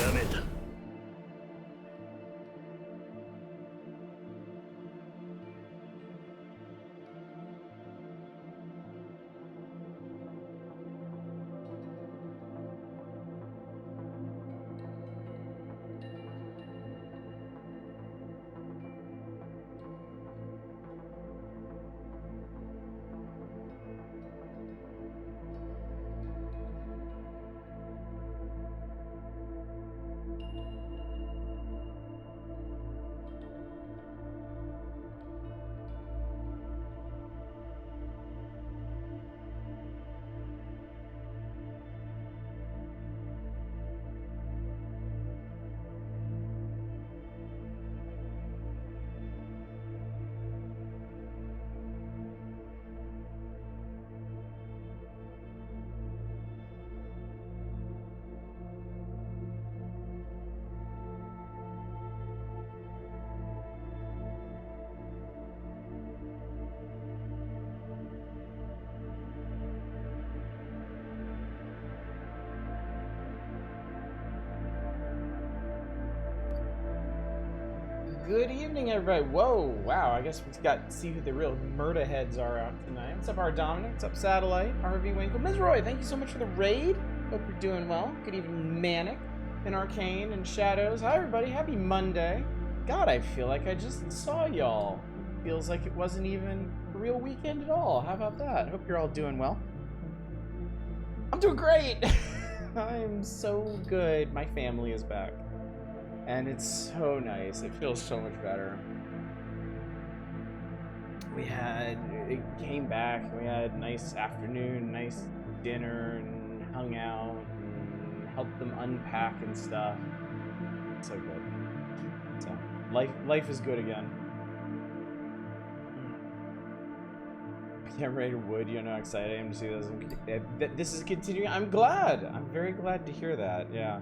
めた。Good evening, everybody. Whoa, wow, I guess we've got to see who the real murda heads are out tonight. What's up, R. Dominic? What's up, Satellite? RV Winkle. Ms. Roy, thank you so much for the raid. Hope you're doing well. Good evening, Manic and Arcane and Shadows. Hi, everybody. Happy Monday. God, I feel like I just saw y'all. Feels like it wasn't even a real weekend at all. How about that? Hope you're all doing well. I'm doing great. I'm so good. My family is back. And it's so nice. It feels so much better. It came back, we had a nice afternoon, nice dinner, and hung out, and helped them unpack and stuff. So good. So, life is good again. Can't ready to wood, you know how excited I am to see those. This is continuing. I'm glad. I'm very glad to hear that, yeah.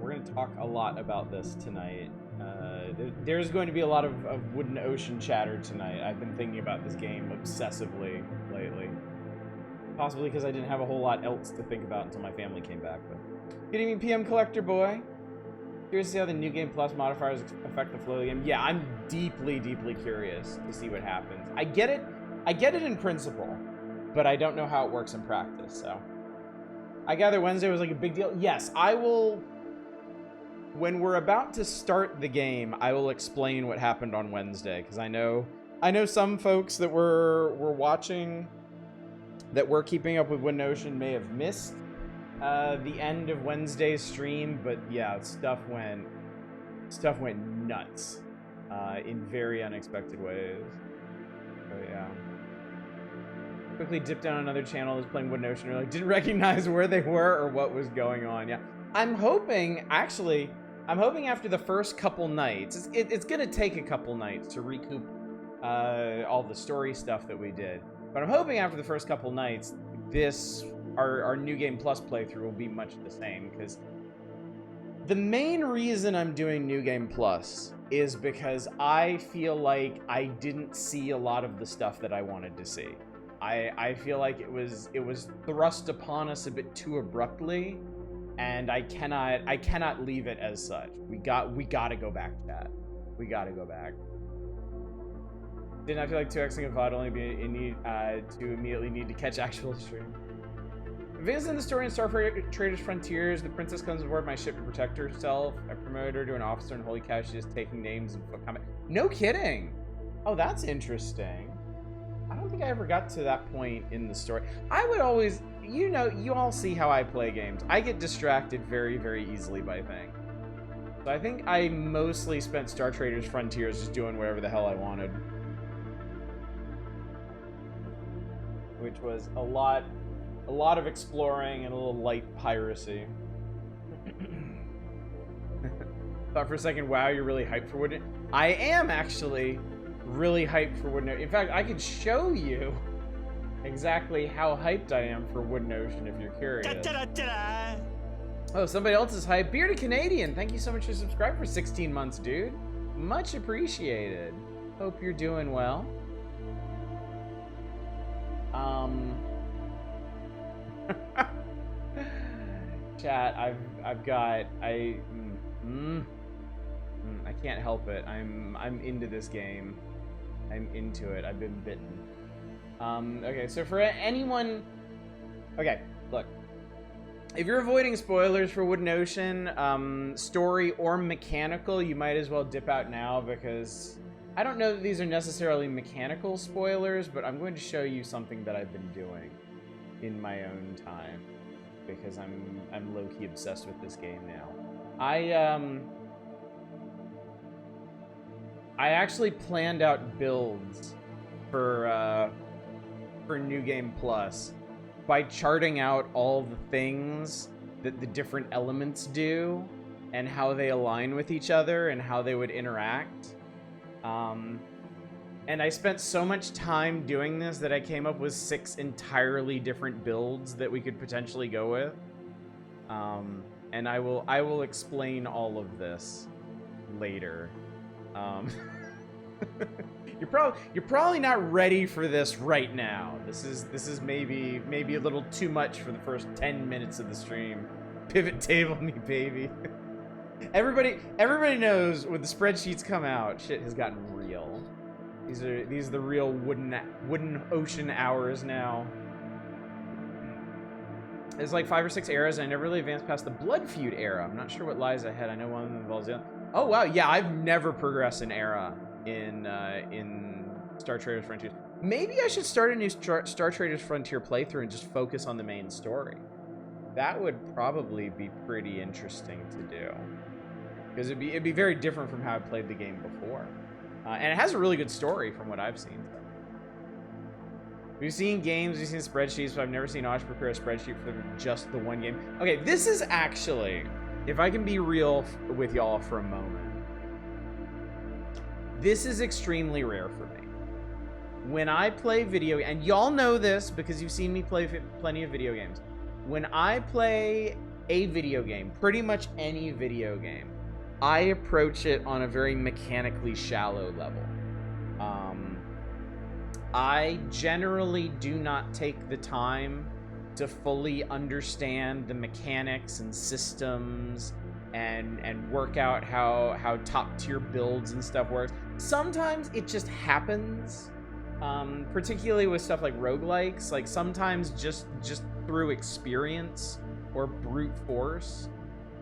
We're gonna talk a lot about this tonight. There's going to be a lot of Wooden Ocean chatter tonight. I've been thinking about this game obsessively lately. Possibly because I didn't have a whole lot else to think about until my family came back. But good evening, PM Collector Boy. Curious to see how the New Game Plus modifiers affect the flow of the game. Yeah, I'm deeply, deeply curious to see what happens. I get it in principle, but I don't know how it works in practice, so. I gather Wednesday was like a big deal. Yes, I will. When we're about to start the game, I will explain what happened on Wednesday, because I know some folks that were watching, that were keeping up with Wooden Ocean may have missed the end of Wednesday's stream, but yeah, stuff went nuts in very unexpected ways. So yeah. Quickly dipped down another channel that's playing Wooden Ocean. Like, didn't recognize where they were or what was going on. Yeah, I'm hoping after the first couple nights, it's gonna take a couple nights to recoup all the story stuff that we did. But I'm hoping after the first couple nights, our New Game Plus playthrough will be much the same, because the main reason I'm doing New Game Plus is because I feel like I didn't see a lot of the stuff that I wanted to see. I feel like it was thrust upon us a bit too abruptly, and I cannot leave it as such. We gotta go back, chat. We gotta go back. Didn't I feel like 2xing a VOD only be in need to immediately need to catch actual stream? Advancing the story in Star Traders Frontiers, the princess comes aboard my ship to protect herself. I promoted her to an officer, and holy cow, she's just taking names and foot comment. No kidding. Oh, that's interesting. I don't think I ever got to that point in the story. I would always, you all see how I play games. I get distracted very, very easily by things. So I think I mostly spent Star Traders Frontiers just doing whatever the hell I wanted. Which was a lot of exploring and a little light piracy. Thought for a second, wow, you're really hyped for Wooden. I am actually really hyped for Wooden Ocean. In fact, I could show you exactly how hyped I am for Wooden Ocean if you're curious. Oh, somebody else is hyped. Bearded Canadian, thank you so much for subscribing for 16 months, dude. Much appreciated. Hope you're doing well. Chat, I've got I can't help it. I'm into this game. I'm into it. I've been bitten. Okay, so for anyone, okay, look. If you're avoiding spoilers for Wooden Ocean, story or mechanical, you might as well dip out now, because I don't know that these are necessarily mechanical spoilers, but I'm going to show you something that I've been doing in my own time, because I'm low-key obsessed with this game now. I actually planned out builds for New Game Plus by charting out all the things that the different elements do and how they align with each other and how they would interact. And I spent so much time doing this that I came up with 6 entirely different builds that we could potentially go with. And I will explain all of this later. You're probably not ready for this right now. This is maybe a little too much for the first 10 minutes of the stream. Pivot table me, baby. Everybody knows when the spreadsheets come out, shit has gotten real. These are the real wooden ocean hours now. There's like 5 or 6 eras, and I never really advanced past the Blood Feud era. I'm not sure what lies ahead. I know one of them involves the other. Oh wow, yeah, I've never progressed an era in Star Traders Frontiers. Maybe I should start a new Star Traders Frontier playthrough and just focus on the main story. That would probably be pretty interesting to do, because it'd be very different from how I played the game before, and it has a really good story from what I've seen. We've seen games, we've seen spreadsheets, but I've never seen Osh prepare a spreadsheet for just the one game. Okay, this is actually, if I can be real with y'all for a moment, this is extremely rare for me. When I play video, and y'all know this because you've seen me play plenty of video games. When I play a video game, pretty much any video game, I approach it on a very mechanically shallow level. I generally do not take the time to fully understand the mechanics and systems and work out how top tier builds and stuff works. Sometimes it just happens, particularly with stuff like roguelikes. Like sometimes just through experience or brute force,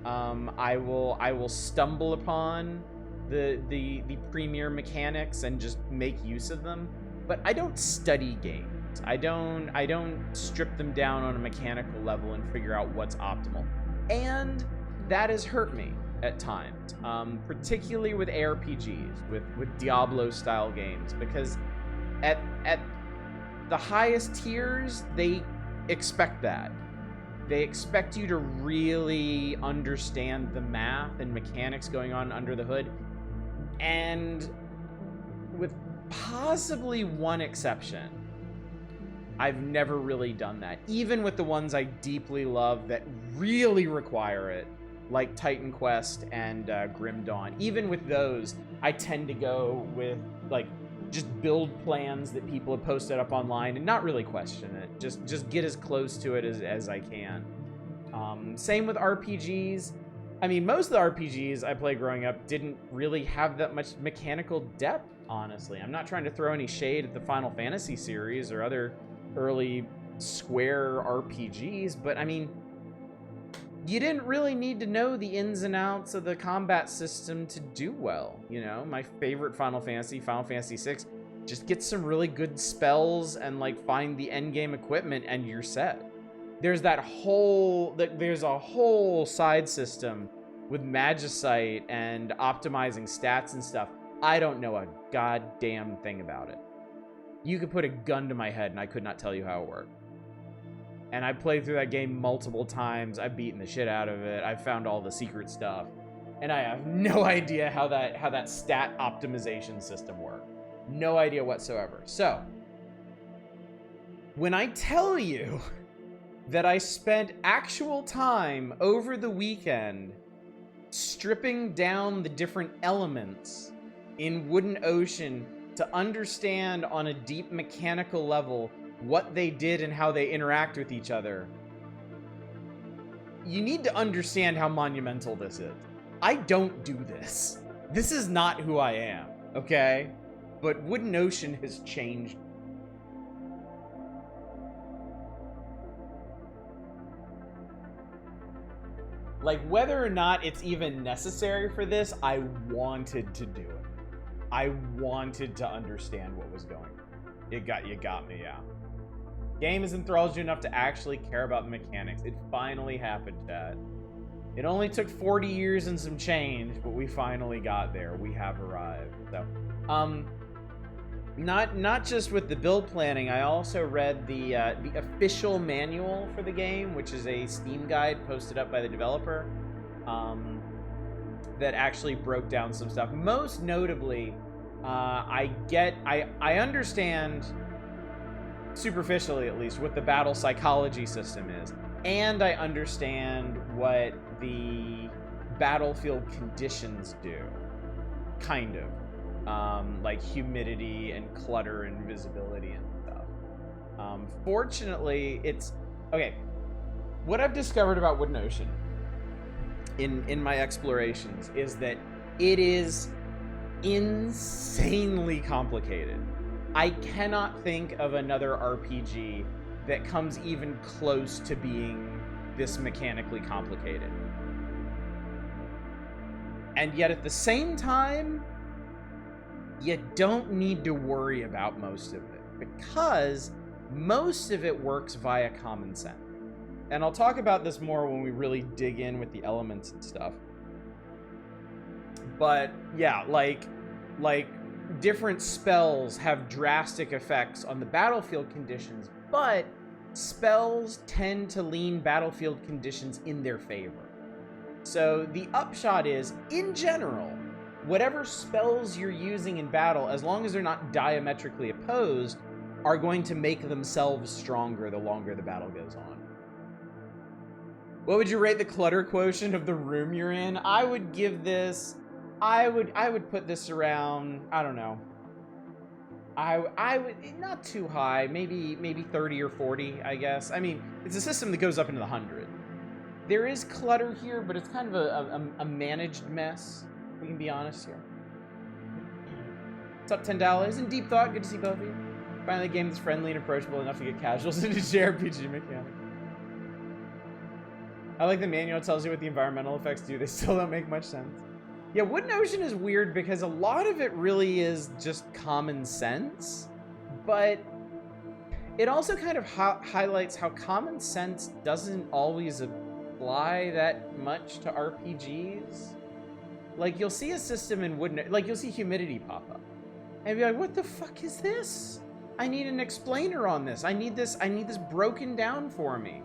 I will stumble upon the premier mechanics and just make use of them. But I don't study games. I don't strip them down on a mechanical level and figure out what's optimal. And that has hurt me at times, particularly with ARPGs, with Diablo-style games, because at the highest tiers, they expect that. They expect you to really understand the math and mechanics going on under the hood, and with possibly one exception, I've never really done that. Even with the ones I deeply love that really require it, like Titan Quest and Grim Dawn. Even with those, I tend to go with like just build plans that people have posted up online and not really question it. Just get as close to it as I can. Same with RPGs. I mean, most of the RPGs I played growing up didn't really have that much mechanical depth, honestly. I'm not trying to throw any shade at the Final Fantasy series or other early Square RPGs, but I mean, you didn't really need to know the ins and outs of the combat system to do well. You know, my favorite Final Fantasy VI, just get some really good spells and like find the end game equipment and you're set. There's a whole side system with Magicite and optimizing stats and stuff. I don't know a goddamn thing about it. You could put a gun to my head and I could not tell you how it worked. And I played through that game multiple times. I've beaten the shit out of it. I've found all the secret stuff. And I have no idea how that stat optimization system worked. No idea whatsoever. So, when I tell you that I spent actual time over the weekend stripping down the different elements in Wooden Ocean to understand on a deep mechanical level what they did and how they interact with each other, you need to understand how monumental this is. I don't do this. This is not who I am, okay? But Wooden Ocean has changed. Like, whether or not it's even necessary for this, I wanted to do it. I wanted to understand what was going on. You got me, yeah. Game has enthralled you enough to actually care about the mechanics. It finally happened, chat. It only took 40 years and some change, but we finally got there. We have arrived. So, not just with the build planning, I also read the official manual for the game, which is a Steam guide posted up by the developer, that actually broke down some stuff. Most notably, I understand, superficially at least, what the battle psychology system is, and I understand what the battlefield conditions do, kind of. Like humidity and clutter and visibility and stuff. Fortunately, it's... Okay, what I've discovered about Wooden Ocean in my explorations is that it is insanely complicated. I cannot think of another RPG that comes even close to being this mechanically complicated. And yet at the same time, you don't need to worry about most of it, because most of it works via common sense. And I'll talk about this more when we really dig in with the elements and stuff. But yeah, like different spells have drastic effects on the battlefield conditions, but spells tend to lean battlefield conditions in their favor. So the upshot is, in general, whatever spells you're using in battle, as long as they're not diametrically opposed, are going to make themselves stronger the longer the battle goes on. What would you rate the clutter quotient of the room you're in? I would give this... I would put this around, I don't know. I would, not too high, maybe 30 or 40, I guess. I mean, it's a system that goes up into the 100. There is clutter here, but it's kind of a managed mess. We can be honest here. What's up, $10? In deep thought, good to see both of you. Finally, a game that's friendly and approachable enough to get casuals into JRPG mechanic. I like the manual tells you what the environmental effects do. They still don't make much sense. Yeah, Wooden Ocean is weird because a lot of it really is just common sense, but it also kind of highlights how common sense doesn't always apply that much to RPGs. Like, you'll see a system in Wooden... Like, you'll see humidity pop up. And be like, what the fuck is this? I need an explainer on this. I need this broken down for me.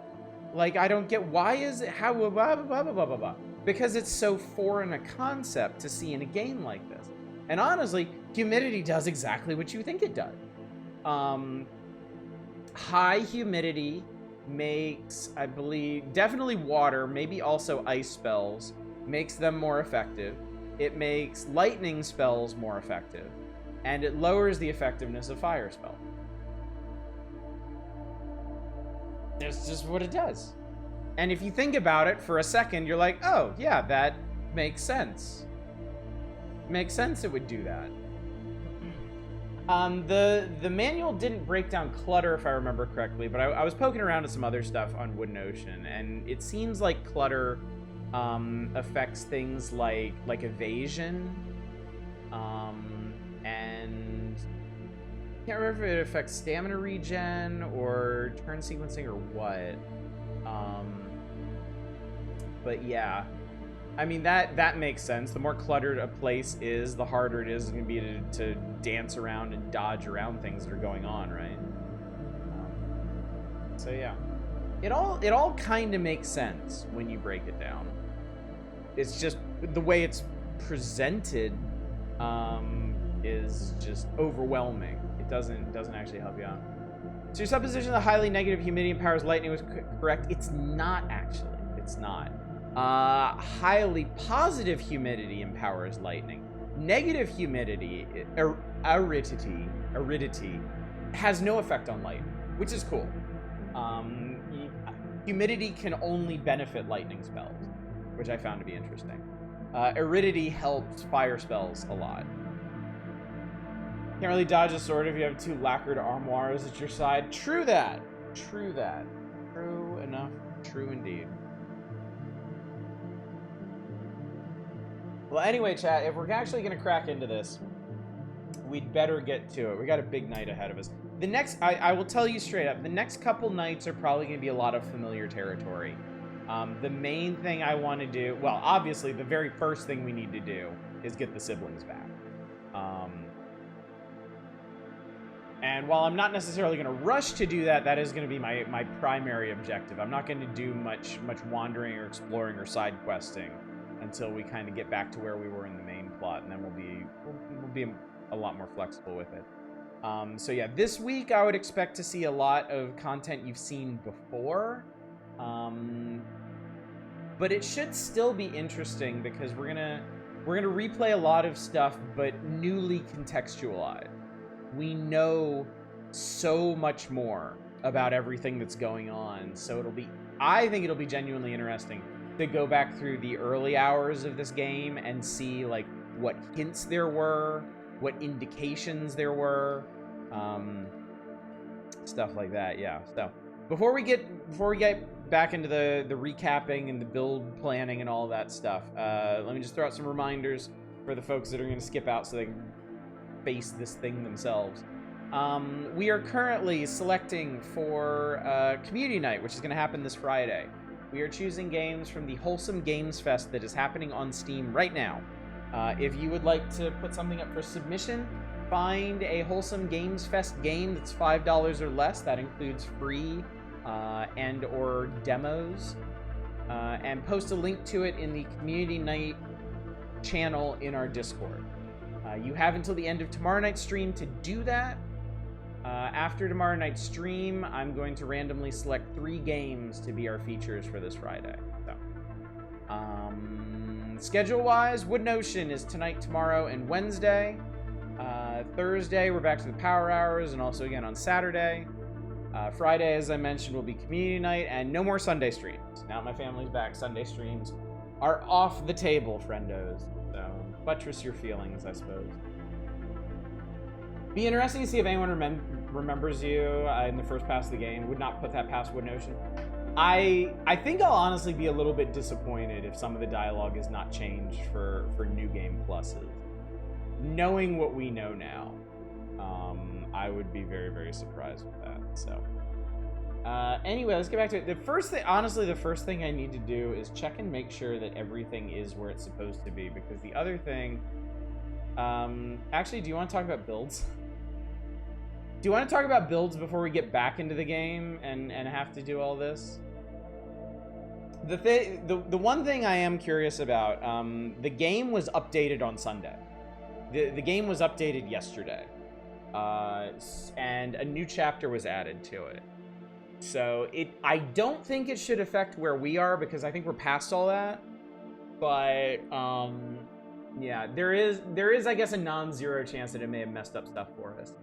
Like, I don't get... Why is it... How... Blah, blah, blah, blah, blah, blah. Because it's so foreign a concept to see in a game like this. And honestly, humidity does exactly what you think it does. High humidity makes, I believe, definitely water, maybe also ice spells, makes them more effective. It makes lightning spells more effective. And it lowers the effectiveness of fire spells. That's just what it does. And if you think about it for a second, you're like, oh, yeah, that makes sense. Makes sense it would do that. The manual didn't break down clutter, if I remember correctly, but I was poking around at some other stuff on Wooden Ocean, and it seems like clutter affects things like evasion, and I can't remember if it affects stamina regen or turn sequencing or what. But yeah, I mean, that makes sense. The more cluttered a place is, the harder it is going to be to dance around and dodge around things that are going on, right? So yeah, it all kind of makes sense when you break it down. It's just the way it's presented is just overwhelming. It doesn't actually help you out. So your supposition that highly negative humidity empowers lightning was correct. It's not actually. It's not. Highly positive humidity empowers lightning. Negative humidity, aridity, has no effect on lightning, which is cool. humidity can only benefit lightning spells, which I found to be interesting. Aridity helps fire spells a lot. Can't really dodge a sword if you have 2 lacquered armoires at your side. True that. True that. True enough. True indeed. Well, anyway, chat, if we're actually going to crack into this, we'd better get to it. We got a big night ahead of us. The next, I will tell you straight up, the next couple nights are probably going to be a lot of familiar territory. The main thing I want to do, well, obviously, the very first thing we need to do is get the siblings back. And while I'm not necessarily going to rush to do that, that is going to be my primary objective. I'm not going to do much wandering or exploring or side questing until we kind of get back to where we were in the main plot, and then we'll be a lot more flexible with it. So yeah, this week I would expect to see a lot of content you've seen before, but it should still be interesting because we're gonna replay a lot of stuff, but newly contextualized. We know so much more about everything that's going on, so I think it'll be genuinely interesting to go back through the early hours of this game and see like what hints there were, what indications there were, stuff like that. Yeah. So before we get back into the recapping and the build planning and all that stuff, let me just throw out some reminders for the folks that are going to skip out so they can face this thing themselves. We are currently selecting for Community Night, which is going to happen this Friday. We are choosing games from the Wholesome Games Fest that is happening on Steam right now. If you would like to put something up for submission, find a Wholesome Games Fest game that's $5 or less. That includes free and or demos. And post a link to it in the Community Night channel in our Discord. You have until the end of tomorrow night's stream to do that. After tomorrow night's stream, I'm going to randomly select 3 games to be our features for this Friday. So, schedule-wise, Wood Ocean is tonight, tomorrow, and Wednesday. Thursday, we're back to the Power Hours, and also again on Saturday. Friday, as I mentioned, will be Community Night, and no more Sunday streams. Now that my family's back, Sunday streams are off the table, friendos. So, buttress your feelings, I suppose. Be interesting to see if anyone remembers you in the first pass of the game. Would not put that past Wood Ocean. I think I'll honestly be a little bit disappointed if some of the dialogue is not changed for New Game Pluses. Knowing what we know now, I would be very, very surprised with that. So, anyway, let's get back to it. The first thing I need to do is check and make sure that everything is where it's supposed to be, because the other thing... actually, do you want to talk about builds? Do you want to talk about builds before we get back into the game and have to do all this? The one thing I am curious about, the game was updated on Sunday. The game was updated yesterday. And a new chapter was added to it. So I don't think it should affect where we are, because I think we're past all that. But, yeah, there is, I guess, a non-zero chance that it may have messed up stuff for us.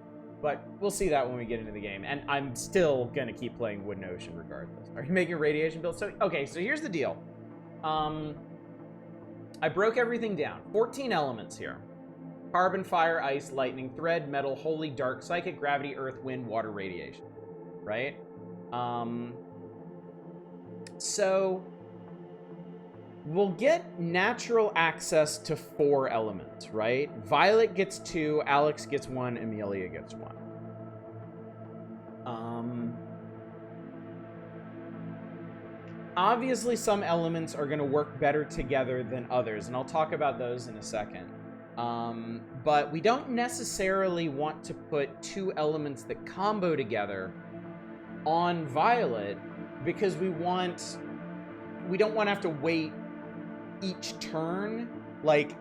But we'll see that when we get into the game. And I'm still going to keep playing Wood Ocean regardless. Are you making a radiation build? So, okay, so here's the deal. I broke everything down. 14 elements here. Carbon, fire, ice, lightning, thread, metal, holy, dark, psychic, gravity, earth, wind, water, radiation. Right? So... we'll get natural access to 4 elements, right? Violet gets 2, Alex gets 1, Amelia gets 1. Obviously, some elements are going to work better together than others, and I'll talk about those in a second. But we don't necessarily want to put 2 elements that combo together on Violet, because we don't want to have to wait each turn. Like,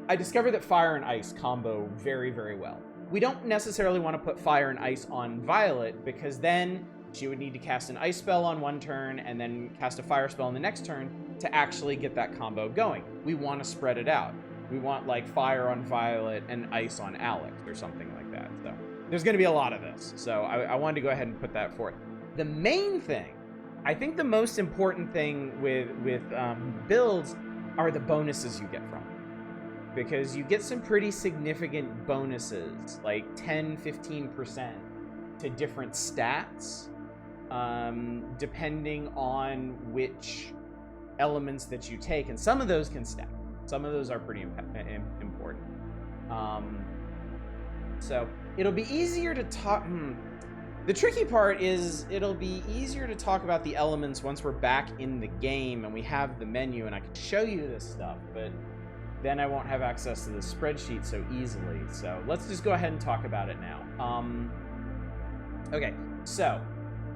I discovered that fire and ice combo very, very well. We don't necessarily want to put fire and ice on Violet, because then she would need to cast an ice spell on one turn and then cast a fire spell on the next turn to actually get that combo going. We want to spread it out. We want, like, fire on Violet and ice on Alex or something like that. So there's going to be a lot of this. So I wanted to go ahead and put that forth. The main thing I think the most important thing with builds are the bonuses you get from it. Because you get some pretty significant bonuses, like 10-15% to different stats, depending on which elements that you take, and some of those can stack. Some of those are pretty important. So it'll be easier to talk. The tricky part is it'll be easier to talk about the elements once we're back in the game and we have the menu and I can show you this stuff, but then I won't have access to the spreadsheet so easily. So let's just go ahead and talk about it now. Okay, so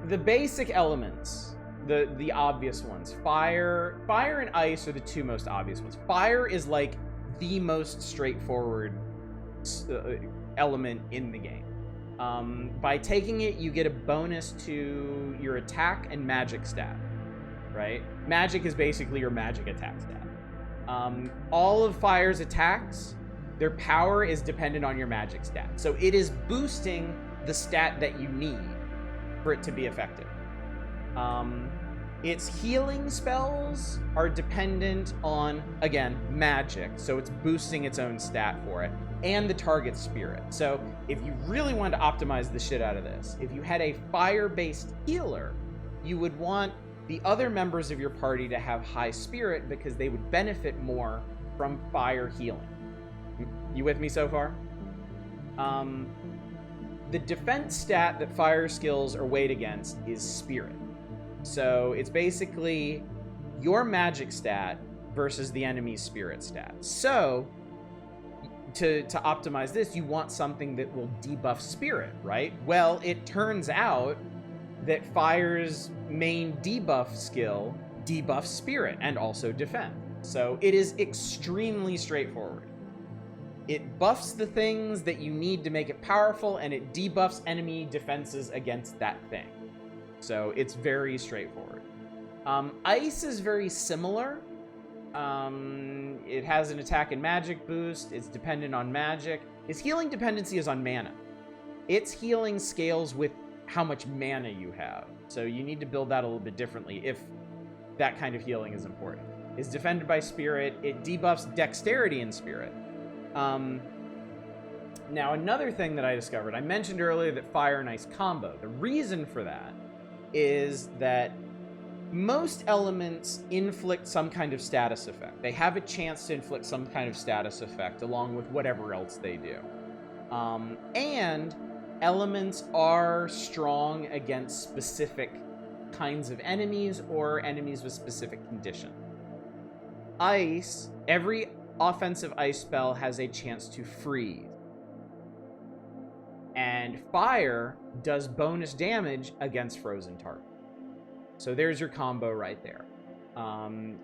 the basic elements, the obvious ones, fire and ice are the two most obvious ones. Fire is like the most straightforward element in the game. By taking it, you get a bonus to your attack and magic stat, right? Magic is basically your magic attack stat. All of fire's attacks, their power is dependent on your magic stat. So it is boosting the stat that you need for it to be effective. Its healing spells are dependent on, again, magic. So it's boosting its own stat for it. And the target's spirit. So if you really wanted to optimize the shit out of this, if you had a fire-based healer, you would want the other members of your party to have high spirit because they would benefit more from fire healing. You with me so far? The defense stat that fire skills are weighed against is spirit. So it's basically your magic stat versus the enemy's spirit stat. So to optimize this, you want something that will debuff spirit, right? Well, it turns out that fire's main debuff skill debuffs spirit and also defense. So it is extremely straightforward. It buffs the things that you need to make it powerful, and it debuffs enemy defenses against that thing. So it's very straightforward. Ice is very similar. It has an attack and magic boost. It's dependent on magic. Its healing dependency is on mana. Its healing scales with how much mana you have. So you need to build that a little bit differently if that kind of healing is important. It's defended by spirit. It debuffs dexterity in spirit. Now, another thing that I discovered, I mentioned earlier that fire and ice combo. The reason for that is that most elements inflict some kind of status effect. They have a chance to inflict some kind of status effect along with whatever else they do. And elements are strong against specific kinds of enemies or enemies with specific conditions. Ice, every offensive ice spell has a chance to freeze. And fire does bonus damage against frozen targets. So there's your combo right there.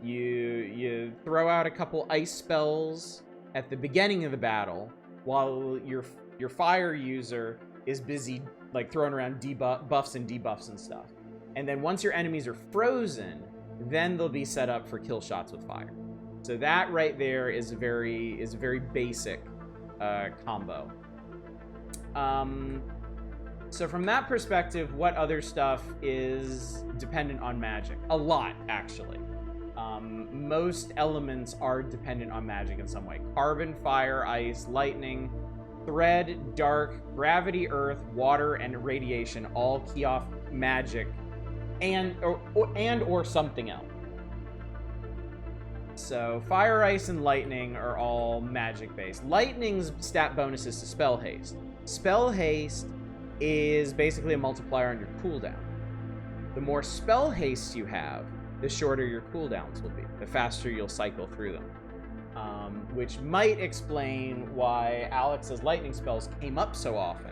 You throw out a couple ice spells at the beginning of the battle while your fire user is busy like throwing around buffs and debuffs and stuff. And then once your enemies are frozen, then they'll be set up for kill shots with fire. So that right there is a very basic combo. So from that perspective, what other stuff is dependent on magic? A lot, actually. Most elements are dependent on magic in some way. Carbon, fire, ice, lightning, thread, dark, gravity, earth, water, and radiation all key off magic and or something else. So fire, ice, and lightning are all magic-based. Lightning's stat bonus is to spell haste. Spell haste is basically a multiplier on your cooldown. The more spell haste you have, the shorter your cooldowns will be, the faster you'll cycle through them. Which might explain why Alex's lightning spells came up so often,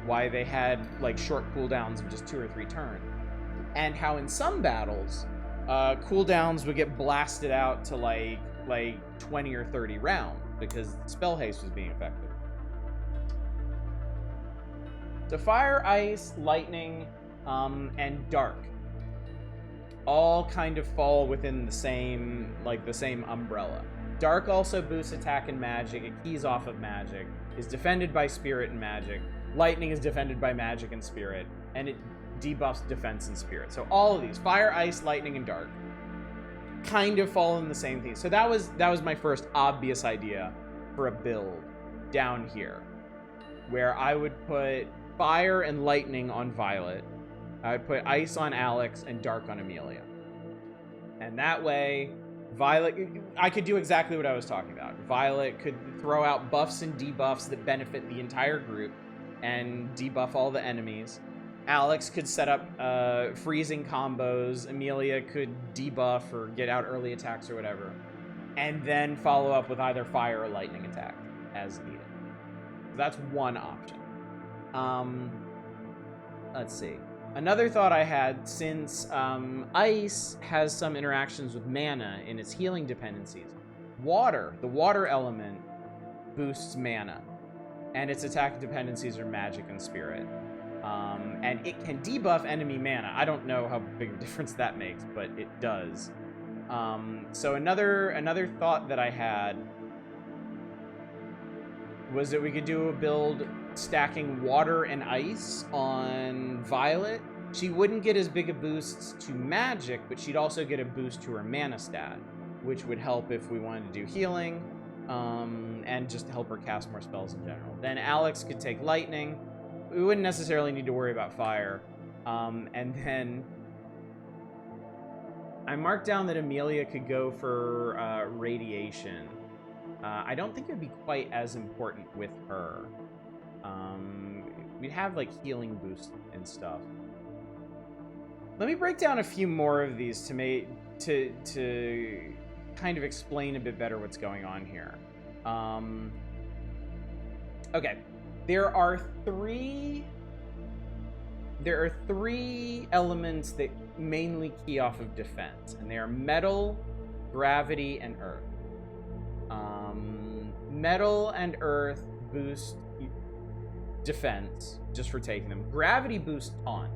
why they had like short cooldowns of just 2 or 3 turns, and how in some battles, cooldowns would get blasted out to like 20 or 30 rounds because spell haste was being effective. So fire, ice, lightning, and dark all kind of fall within the same umbrella. Dark also boosts attack and magic. It keys off of magic. Is defended by spirit and magic. Lightning is defended by magic and spirit. And it debuffs defense and spirit. So all of these, fire, ice, lightning, and dark, kind of fall in the same thing. So that was my first obvious idea for a build down here, where I would put fire and lightning on Violet. I would put ice on Alex and dark on Amelia. And that way, Violet, I could do exactly what I was talking about. Violet could throw out buffs and debuffs that benefit the entire group and debuff all the enemies. Alex could set up freezing combos. Amelia could debuff or get out early attacks or whatever. And then follow up with either fire or lightning attack as needed. So that's one option. Let's see. Another thought I had, since ice has some interactions with mana in its healing dependencies, the water element boosts mana, and its attack dependencies are magic and spirit. And it can debuff enemy mana. I don't know how big a difference that makes, but it does. So another thought that I had was that we could do a build stacking water and ice on Violet. She wouldn't get as big a boost to magic, but she'd also get a boost to her mana stat, which would help if we wanted to do healing, and just help her cast more spells in general. Then Alex could take lightning. We wouldn't necessarily need to worry about fire. And then I marked down that Amelia could go for radiation. I don't think it would be quite as important with her. We'd have like healing boosts and stuff. Let me break down a few more of these to kind of explain a bit better what's going on here. Okay, there are three elements that mainly key off of defense, and they are metal, gravity, and earth. Metal and earth boost defense just for taking them. Gravity boosts taunt,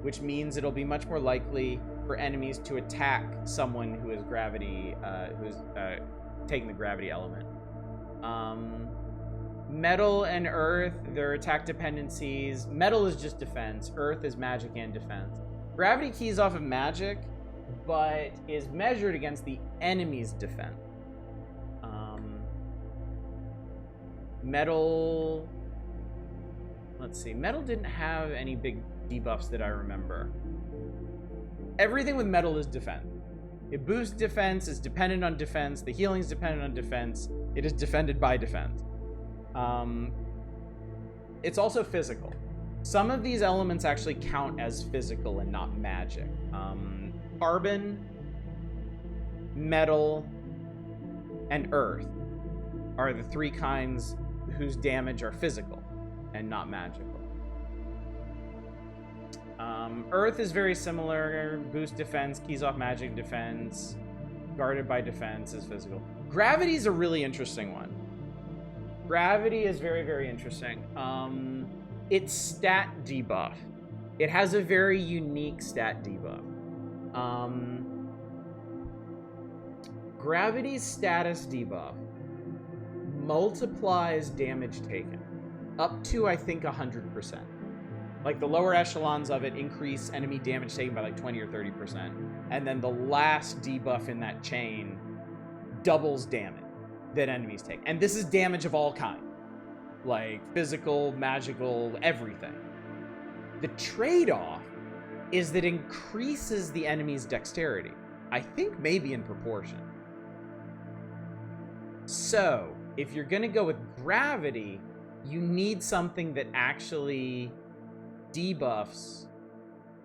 which means it'll be much more likely for enemies to attack someone who is gravity, who's taking the gravity element. Metal and earth, their attack dependencies. Metal is just defense. Earth is magic and defense. Gravity keys off of magic, but is measured against the enemy's defense. Metal... Let's see. Metal didn't have any big debuffs that I remember. Everything with metal is defense. It boosts defense, it's dependent on defense, the healing is dependent on defense, it is defended by defense. It's also physical. Some of these elements actually count as physical and not magic. Carbon, metal, and earth are the three kinds whose damage are physical and not magical. Earth is very similar. Boost defense, keys off magic defense, guarded by defense is physical. Gravity is a really interesting one. Gravity is very, very interesting. It's stat debuff. It has a very unique stat debuff. Gravity's status debuff multiplies damage taken up to, I think, 100%. Like, the lower echelons of it increase enemy damage taken by like 20 or 30%. And then the last debuff in that chain doubles damage that enemies take. And this is damage of all kinds. Like, physical, magical, everything. The trade-off is that it increases the enemy's dexterity. I think maybe in proportion. So, if you're gonna go with gravity, you need something that actually debuffs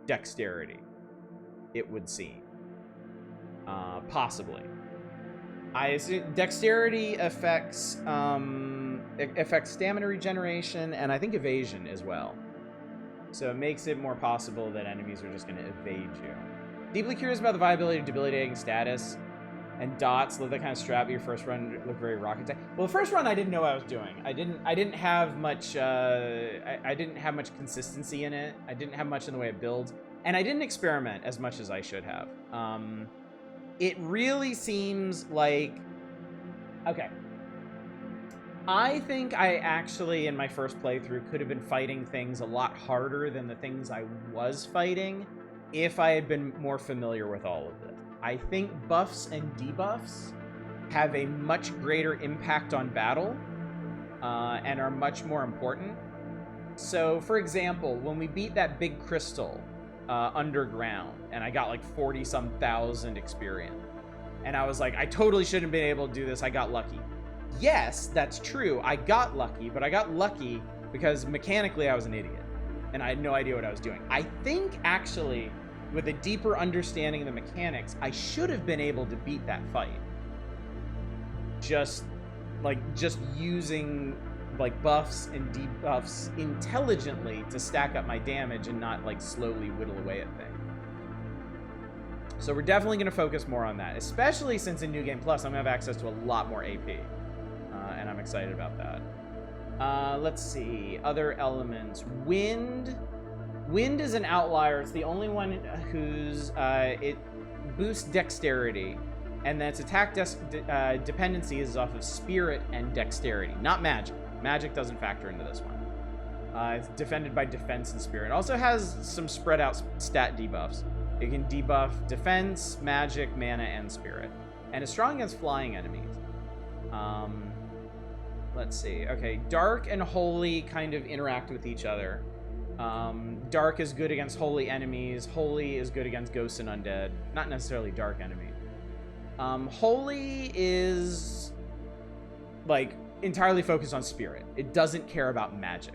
dexterity, it would seem. Possibly. I assume dexterity affects stamina regeneration and I think evasion as well. So it makes it more possible that enemies are just going to evade you. Deeply curious about the viability of debilitating status and dots. Let that kind of strap your first run look very rocket type. Well, the first run I didn't know what I was doing. I didn't have much I didn't have much consistency in it. I didn't have much in the way of builds, and I didn't experiment as much as I should have. It really seems like, okay, I think I actually, in my first playthrough, could have been fighting things a lot harder than the things I was fighting if I had been more familiar with all of this. I think buffs and debuffs have a much greater impact on battle and are much more important. So, for example, when we beat that big crystal underground, and I got like 40-some thousand experience, and I was like, I totally shouldn't have been able to do this. I got lucky. Yes, that's true. I got lucky, but I got lucky because mechanically I was an idiot and I had no idea what I was doing. I think actually, with a deeper understanding of the mechanics, I should have been able to beat that fight. Just using like buffs and debuffs intelligently to stack up my damage and not like slowly whittle away at things. So we're definitely going to focus more on that, especially since in New Game Plus I'm going to have access to a lot more AP. And I'm excited about that. Let's see. Other elements. Wind. Wind is an outlier. It's the only one whose it boosts dexterity. And then its attack dependency is off of spirit and dexterity, not magic. Magic doesn't factor into this one. It's defended by defense and spirit. It also has some spread out stat debuffs. It can debuff defense, magic, mana, and spirit. And it's strong against flying enemies. Let's see. Okay, dark and holy kind of interact with each other. Dark is good against holy enemies. Holy is good against ghosts and undead. Not necessarily dark enemies. Holy is like entirely focused on spirit. It doesn't care about magic.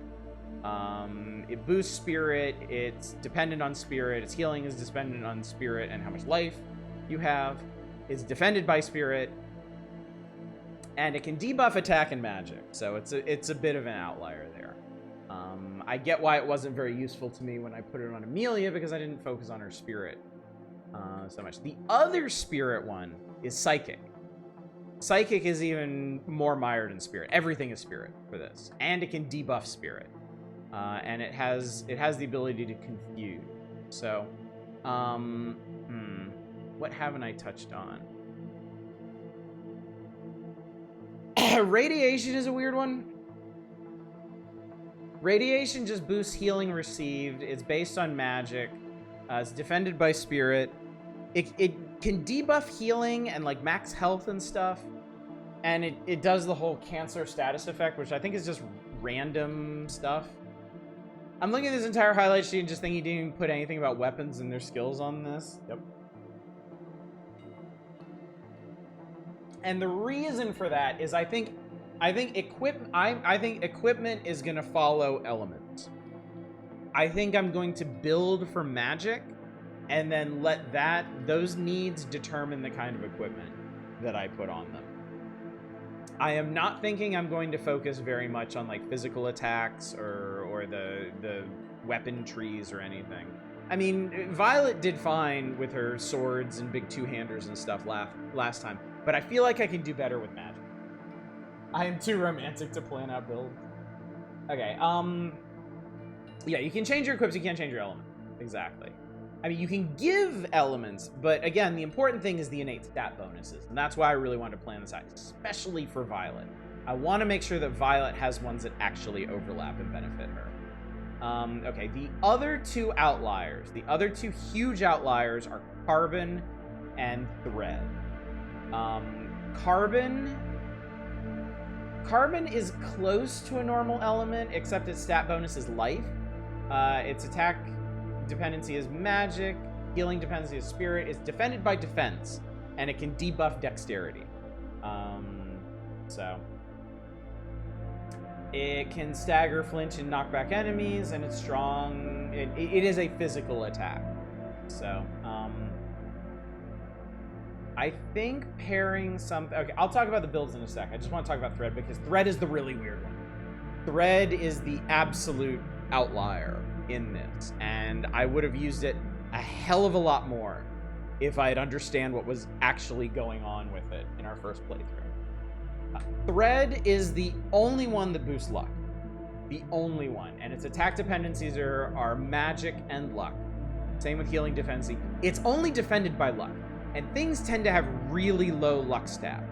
It boosts spirit. It's dependent on spirit. Its healing is dependent on spirit and how much life you have. It's defended by spirit. And it can debuff attack and magic, so it's a bit of an outlier there. I get why it wasn't very useful to me when I put it on Amelia, because I didn't focus on her spirit so much. The other spirit one is Psychic. Psychic is even more mired in spirit. Everything is spirit for this, and it can debuff spirit, and it has the ability to confuse. So, what haven't I touched on? Radiation is a weird one. Radiation just boosts healing received. It's based on magic. It's defended by spirit. It can debuff healing and like max health and stuff. And it does the whole cancer status effect, which I think is just random stuff. I'm looking at this entire highlight sheet and just thinking he didn't even put anything about weapons and their skills on this. Yep. And the reason for that is I think equipment is gonna follow elements. I think I'm going to build for magic and then let those needs determine the kind of equipment that I put on them. I am not thinking I'm going to focus very much on like physical attacks or the weapon trees or anything. I mean, Violet did fine with her swords and big two-handers and stuff last time, but I feel like I can do better with magic. I am too romantic to plan out builds. Okay, yeah, you can change your equips, you can't change your element. Exactly. I mean, you can give elements, but again, the important thing is the innate stat bonuses, and that's why I really wanted to plan this out, especially for Violet. I want to make sure that Violet has ones that actually overlap and benefit her. Okay, the other two outliers, the other two huge outliers are Carbon and Thread. Carbon is close to a normal element, except its stat bonus is life. Its attack dependency is magic, healing dependency is spirit. It's defended by defense, and it can debuff dexterity. So it can stagger, flinch, and knock back enemies, and it's strong. It is a physical attack. So, I think pairing something... Okay, I'll talk about the builds in a sec. I just want to talk about Thread, because Thread is the really weird one. Thread is the absolute outlier in this, and I would have used it a hell of a lot more if I had understand what was actually going on with it in our first playthrough. Thread is the only one that boosts luck. The only one. And its attack dependencies are magic and luck. Same with healing defense. It's only defended by luck. And things tend to have really low luck stat.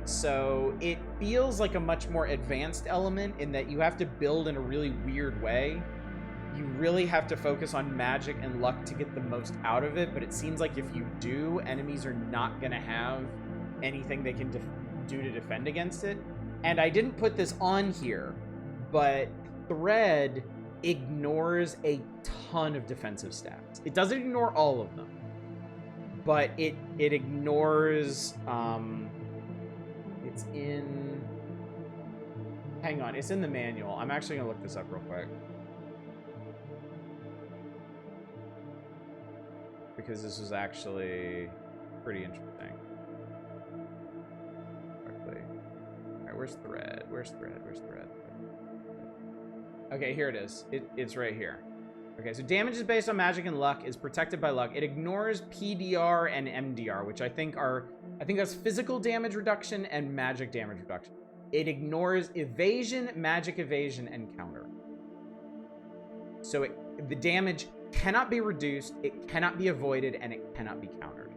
So it feels like a much more advanced element in that you have to build in a really weird way. You really have to focus on magic and luck to get the most out of it, but it seems like if you do, enemies are not going to have anything they can do to defend against it. And I didn't put this on here, but Thread ignores a ton of defensive stats. It doesn't ignore all of them, but it ignores... it's in... Hang on, it's in the manual. I'm actually going to look this up real quick. Because this is actually pretty interesting. Quickly. Alright, where's Thread? Where's Thread? Where's Thread? Okay, here it is. It's right here. Okay, so damage is based on magic and luck, is protected by luck. It ignores PDR and MDR, which I think that's physical damage reduction and magic damage reduction. It ignores evasion, magic evasion, and counter. So the damage cannot be reduced, it cannot be avoided, and it cannot be countered.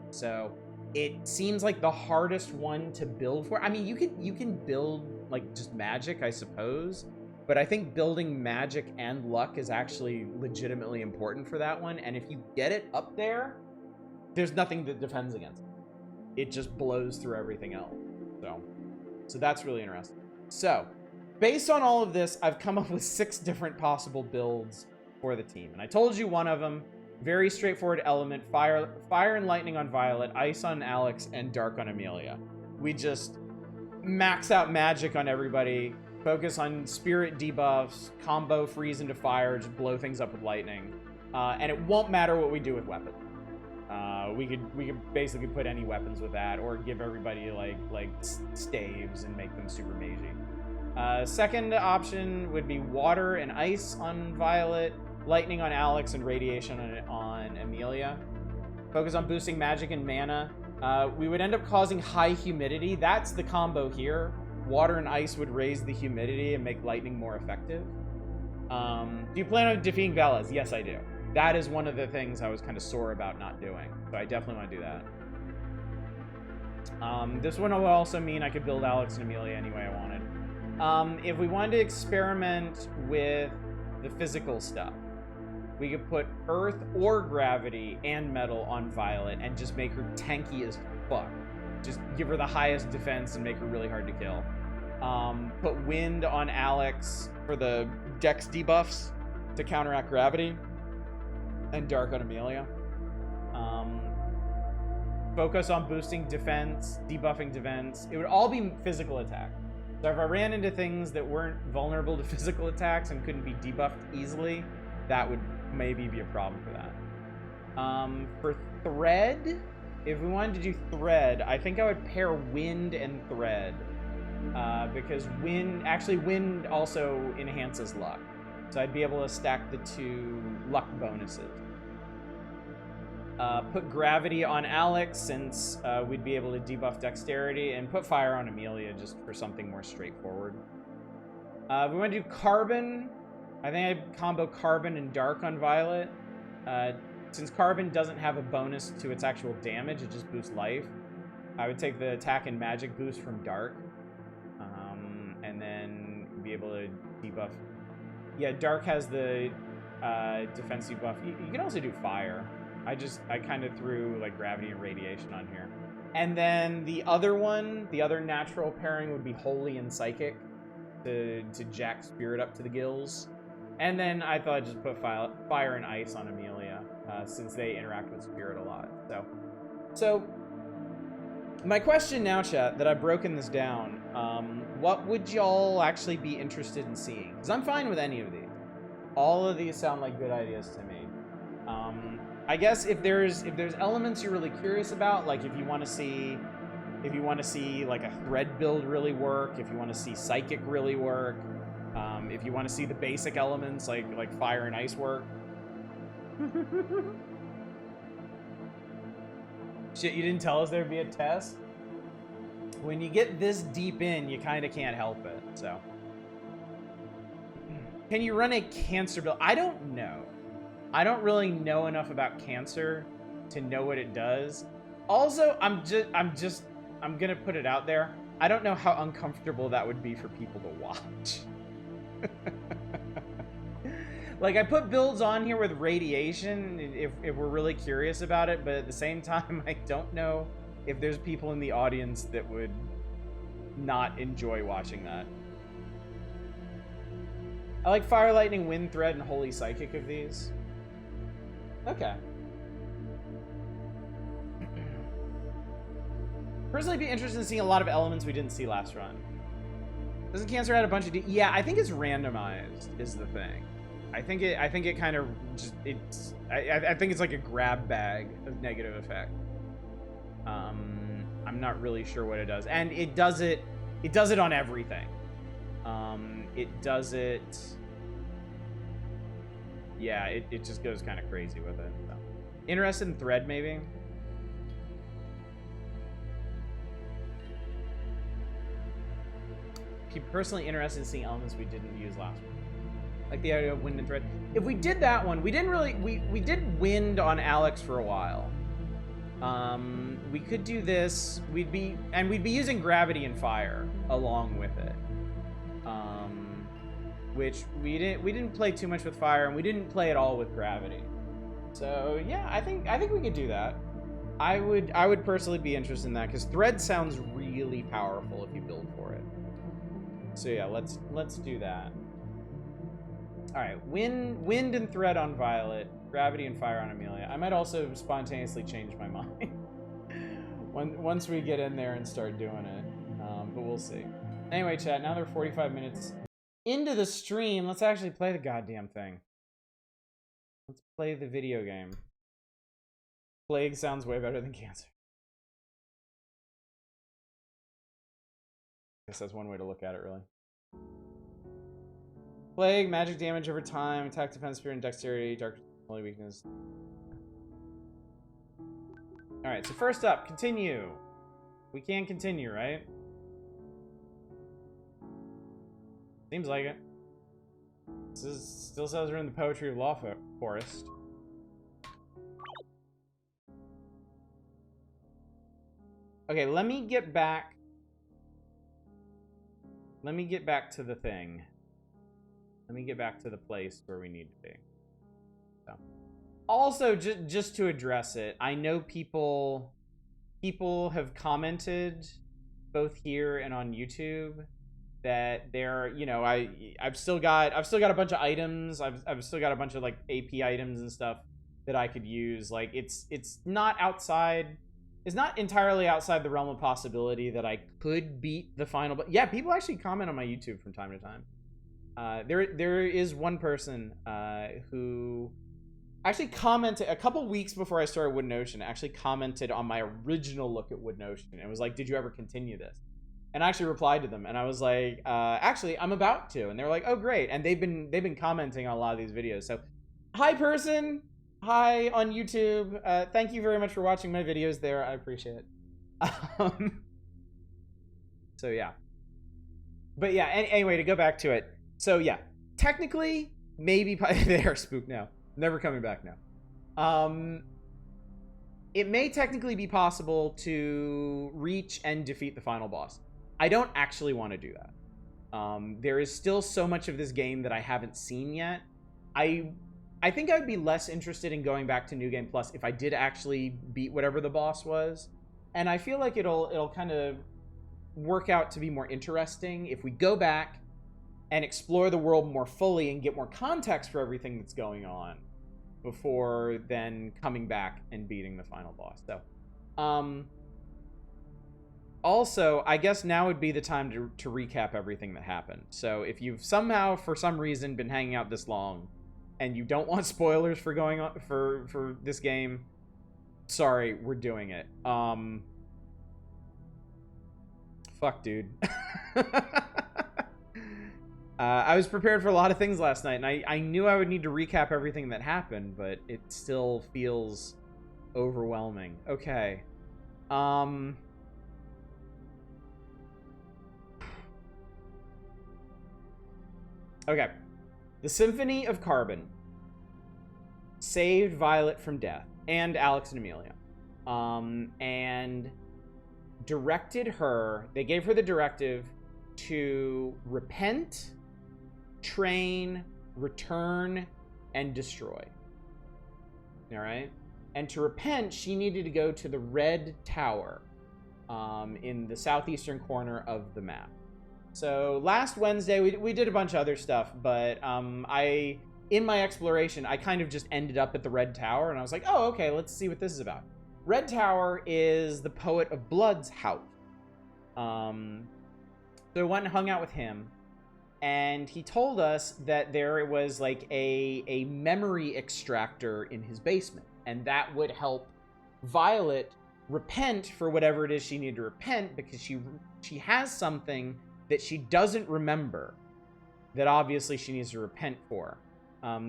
So it seems like the hardest one to build for. I mean, you can build like just magic, I suppose, but I think building magic and luck is actually legitimately important for that one. And if you get it up there, there's nothing that defends against it. It just blows through everything else. So that's really interesting. So based on all of this, I've come up with 6 different possible builds for the team. And I told you one of them, very straightforward element, fire and lightning on Violet, ice on Alex, and dark on Amelia. We just max out magic on everybody, focus on spirit debuffs, combo freeze into fire, just blow things up with lightning. And it won't matter what we do with weapons. We could basically put any weapons with that, or give everybody like staves and make them super magey. Second option would be water and ice on Violet, lightning on Alex, and radiation on Amelia. Focus on boosting magic and mana. We would end up causing high humidity. That's the combo here. Water and ice would raise the humidity and make lightning more effective. Do you plan on defeating Velas? Yes, I do. That is one of the things I was kind of sore about not doing. So I definitely want to do that. This one will also mean I could build Alex and Amelia any way I wanted. If we wanted to experiment with the physical stuff, we could put earth or gravity and metal on Violet and just make her tanky as fuck. Just give her the highest defense and make her really hard to kill. Put wind on Alex for the dex debuffs to counteract gravity. And dark on Amelia. Focus on boosting defense, debuffing defense. It would all be physical attack. So if I ran into things that weren't vulnerable to physical attacks and couldn't be debuffed easily, that would maybe be a problem for that. For Thread, if we wanted to do Thread, I think I would pair Wind and Thread. Because Wind also enhances luck. So I'd be able to stack the 2 luck bonuses. Put gravity on Alex, since we'd be able to debuff dexterity, and put fire on Amelia just for something more straightforward. If we want to do carbon, I think I'd combo carbon and dark on Violet. Since carbon doesn't have a bonus to its actual damage, it just boosts life. I would take the attack and magic boost from dark, and then be able to debuff. Yeah, dark has the defensive buff. You can also do fire. I kind of threw like gravity and radiation on here. And then the other natural pairing would be holy and psychic to jack spirit up to the gills. And then I thought I'd just put fire and ice on Amelia, since they interact with spirit a lot. So my question now, chat, that I've broken this down, what would y'all actually be interested in seeing? Because I'm fine with any of these. All of these sound like good ideas to me. I guess if there's elements you're really curious about, like if you want to see like a Thread build really work, if you want to see psychic really work, if you want to see the basic elements like fire and ice work. Shit, you didn't tell us there'd be a test? When you get this deep in, you kind of can't help it, so. Can you run a cancer build? I don't know. I don't really know enough about cancer to know what it does. Also, I'm gonna put it out there. I don't know how uncomfortable that would be for people to watch. Like, I put builds on here with radiation if we're really curious about it, but at the same time, I don't know if there's people in the audience that would not enjoy watching that. I like Fire, Lightning, Wind, Thread, and Holy Psychic of these. Okay. Personally, be interested in seeing a lot of elements we didn't see last run. Doesn't Cancer add a bunch of yeah, I think it's randomized is the thing. I think it kind of just I think it's like a grab bag of negative effect. I'm not really sure what it does, and it does it on everything. It does it. Yeah, it just goes kind of crazy with it. So. Interested in Thread, maybe? Personally interested in seeing elements we didn't use last week. Like the idea of Wind and Thread. If we did that one, we didn't really... We did Wind on Alex for a while. We could do this. We'd be using Gravity and Fire along with it. Which we didn't play too much with Fire, and we didn't play at all with Gravity. So yeah, I think we could do that. I would personally be interested in that because Thread sounds really powerful if you build for it. So yeah, let's do that. All right, wind and Thread on Violet, Gravity and Fire on Amelia. I might also spontaneously change my mind once we get in there and start doing it, but we'll see. Anyway, chat. Now they're 45 minutes into the stream. Let's actually play the goddamn thing. Let's play the video game. Plague sounds way better than Cancer. I guess that's one way to look at it, really. Plague, magic damage over time, attack, defense, spirit, and dexterity, dark, only weakness. Alright, so first up, continue. We can continue, right? Seems like it. Still says we're in the Poetry of Law Forest. Okay, let me get back to the thing. Let me get back to the place where we need to be. So. Also, just to address it, I know people have commented both here and on YouTube that they're, you know, I've still got a bunch of items. I've still got a bunch of like AP items and stuff that I could use. Like it's not outside. It's not entirely outside the realm of possibility that I could beat the final. But yeah, people actually comment on my YouTube from time to time. There is one person who actually commented a couple weeks before I started Wood Ocean. Actually commented on my original look at Wood Ocean and was like, "Did you ever continue this?" And I actually replied to them, and I was like, "Actually, I'm about to." And they were like, "Oh, great!" And they've been commenting on a lot of these videos. So, hi, person. Hi on YouTube. Thank you very much for watching my videos there. I appreciate it. So yeah. But yeah, anyway, to go back to it. So yeah, technically, maybe they are spooked now. Never coming back now. It may technically be possible to reach and defeat the final boss. I don't actually want to do that. There is still so much of this game that I haven't seen yet. I think I would be less interested in going back to New Game Plus if I did actually beat whatever the boss was. And I feel like it'll kind of work out to be more interesting if we go back and explore the world more fully and get more context for everything that's going on before then coming back and beating the final boss. So, also, I guess now would be the time to recap everything that happened. So if you've somehow, for some reason, been hanging out this long, and you don't want spoilers for going on for this game, sorry, we're doing it. Fuck, dude. I was prepared for a lot of things last night, and I knew I would need to recap everything that happened, but it still feels overwhelming. Okay. Okay. The Symphony of Carbon saved Violet from death, and Alex and Amelia. and directed her, they gave her the directive to repent, train, return, and destroy. All right? And to repent, she needed to go to the Red Tower in the southeastern corner of the map. So last Wednesday, we did a bunch of other stuff, but in my exploration, I kind of just ended up at the Red Tower, and I was like, oh, okay, let's see what this is about. Red Tower is the Poet of Blood's house. So I went and hung out with him, and he told us that there was like a memory extractor in his basement, and that would help Violet repent for whatever it is she needed to repent, because she has something that she doesn't remember that obviously she needs to repent for.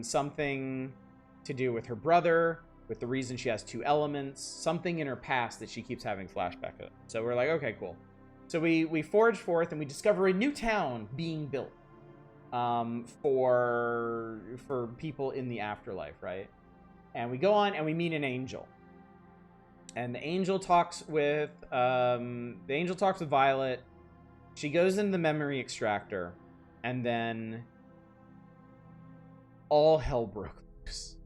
Something to do with her brother, with the reason she has two elements, something in her past that she keeps having flashback of. So we're like, okay, cool. So we forge forth and we discover a new town being built for people in the afterlife, right? And we go on and we meet an angel. And the angel talks with Violet. She goes into the memory extractor, and then all hell broke loose.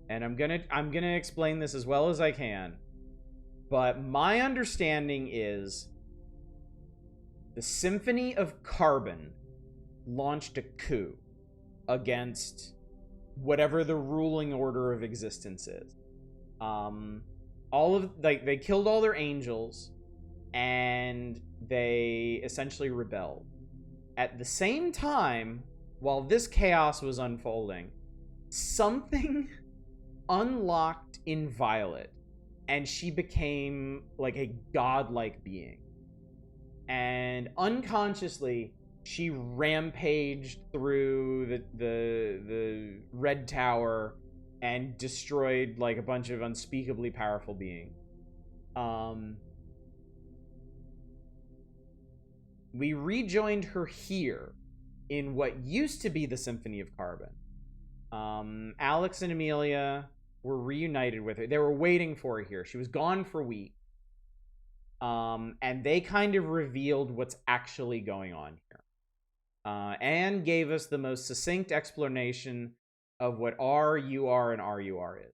And I'm gonna explain this as well as I can. But my understanding is the Symphony of Carbon launched a coup against whatever the ruling order of existence is. They killed all their angels, and they essentially rebelled. At the same time, while this chaos was unfolding, something unlocked in Violet, and she became like a godlike being. And unconsciously, she rampaged through the Red Tower and destroyed like a bunch of unspeakably powerful beings. We rejoined her here in what used to be the Symphony of Carbon. Alex and Amelia were reunited with her. They were waiting for her here. She was gone for weeks. And they kind of revealed what's actually going on here. And gave us the most succinct explanation of what RUR and RUR is.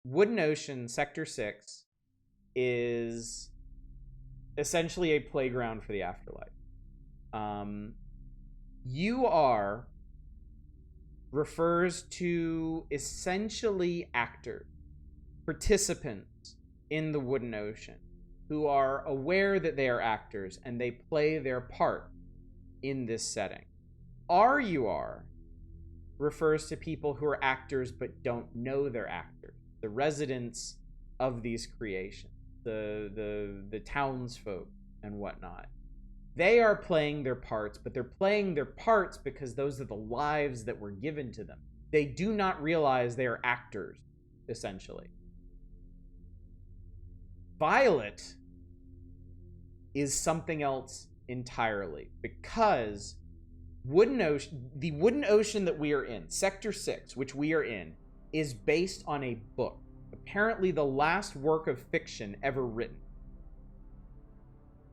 Wooden Ocean, Sector 6, is essentially a playground for the afterlife. UR refers to essentially actors, participants in the Wooden Ocean, who are aware that they are actors and they play their part in this setting. RUR refers to people who are actors but don't know they're actors, the residents of these creations, the townsfolk and whatnot. They are playing their parts, but they're playing their parts because those are the lives that were given to them. They do not realize they are actors, essentially. Violet is something else entirely, because the Wooden Ocean that we are in, Sector 6, which we are in, is based on a book. Apparently the last work of fiction ever written.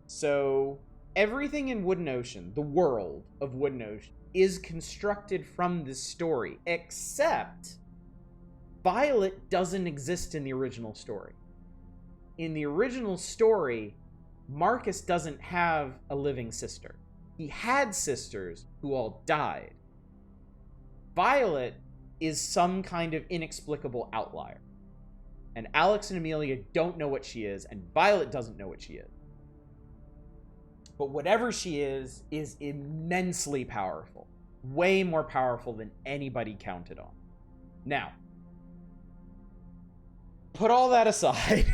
So everything in Wooden Ocean, the world of Wooden Ocean, is constructed from this story, except Violet doesn't exist in the original story. In the original story, Marcus doesn't have a living sister. He had sisters who all died. Violet is some kind of inexplicable outlier. And Alex and Amelia don't know what she is, and Violet doesn't know what she is. But whatever she is immensely powerful. Way more powerful than anybody counted on. Now, put all that aside,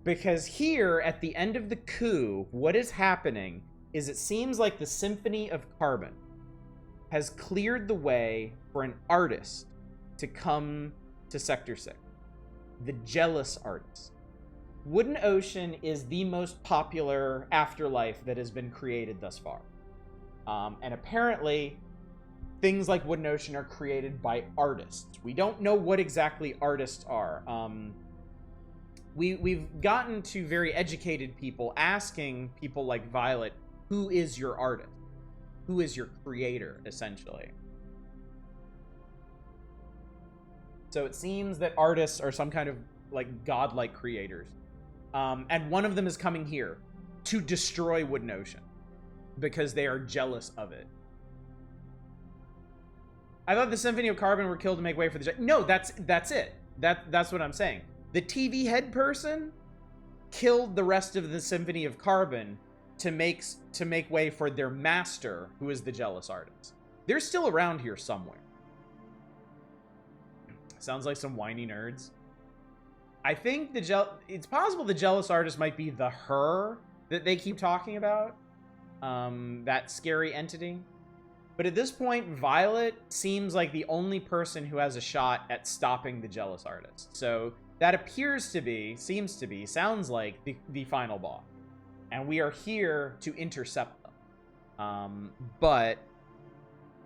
because here, at the end of the coup, what is happening is it seems like the Symphony of Carbon has cleared the way for an artist to come to Sector 6. The jealous artist. Wooden Ocean is the most popular afterlife that has been created thus far. And apparently, things like Wood Notion are created by artists. We don't know what exactly artists are. We've gotten to very educated people asking people like Violet, who is your artist? Who is your creator, essentially? So it seems that artists are some kind of like godlike creators. And one of them is coming here to destroy Wood Notion because they are jealous of it. I thought the Symphony of Carbon were killed to make way for the... No, that's it. That's what I'm saying. The TV head person killed the rest of the Symphony of Carbon to make way for their master, who is the jealous artist. They're still around here somewhere. Sounds like some whiny nerds. I think it's possible the jealous artist might be the her that they keep talking about. That scary entity. But at this point, Violet seems like the only person who has a shot at stopping the jealous artist. So that sounds like the final boss. And we are here to intercept them. But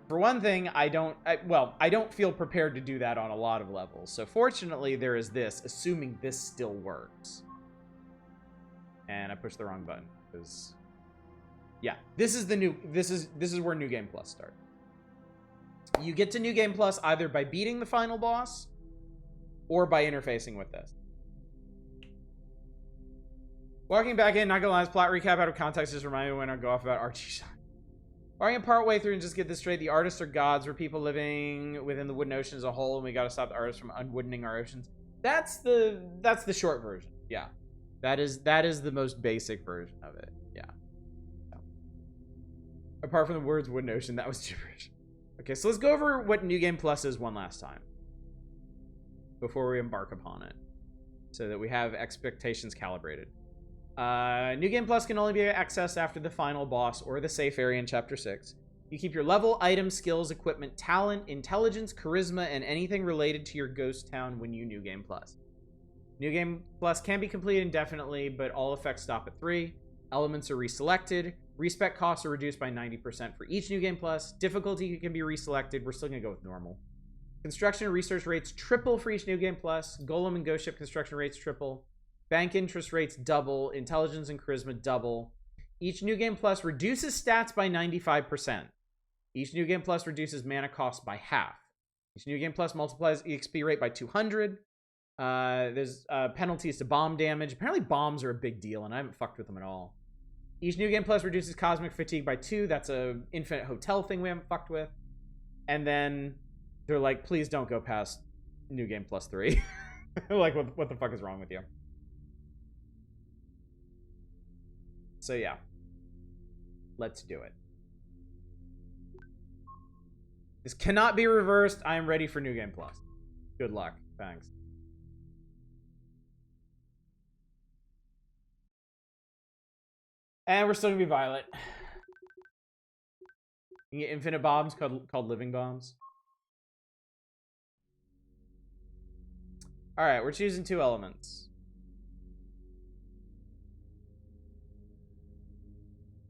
for one thing, I don't feel prepared to do that on a lot of levels. So fortunately, there is this, assuming this still works. And I pushed the wrong button because... Yeah, this is where New Game Plus starts. You get to New Game Plus either by beating the final boss or by interfacing with this. Walking back in, not gonna lie, this plot recap out of context just reminded me when I go off about Archie. Walking part way through and just get this straight, the artists are gods, we're people living within the Wood Notion as a whole, and we gotta stop the artists from unwoodening our oceans. That's the short version. Yeah. That is the most basic version of it. Yeah. Apart from the words Wood Notion, that was gibberish. Okay, so let's go over what New Game Plus is one last time before we embark upon it, so that we have expectations calibrated. New Game Plus can only be accessed after the final boss or the safe area in Chapter 6. You keep your level, items, skills, equipment, talent, intelligence, charisma, and anything related to your ghost town when you New Game Plus. New Game Plus can be completed indefinitely, but all effects stop at 3. Elements are reselected. Respec costs are reduced by 90% for each New Game Plus. Difficulty can be reselected. We're still going to go with normal. Construction and research rates triple for each New Game Plus. Golem and Ghost Ship construction rates triple. Bank interest rates double. Intelligence and charisma double. Each New Game Plus reduces stats by 95%. Each New Game Plus reduces mana cost by half. Each New Game Plus multiplies EXP rate by 200. There's penalties to bomb damage. Apparently bombs are a big deal, and I haven't fucked with them at all. Each New Game Plus reduces cosmic fatigue by 2. That's a infinite hotel thing we haven't fucked with. And then they're like, please don't go past New Game Plus 3. Like, what the fuck is wrong with you? So yeah. Let's do it. This cannot be reversed. I am ready for New Game Plus. Good luck. Thanks. And we're still gonna be Violet. You can get infinite bombs called living bombs. Alright, we're choosing 2 elements.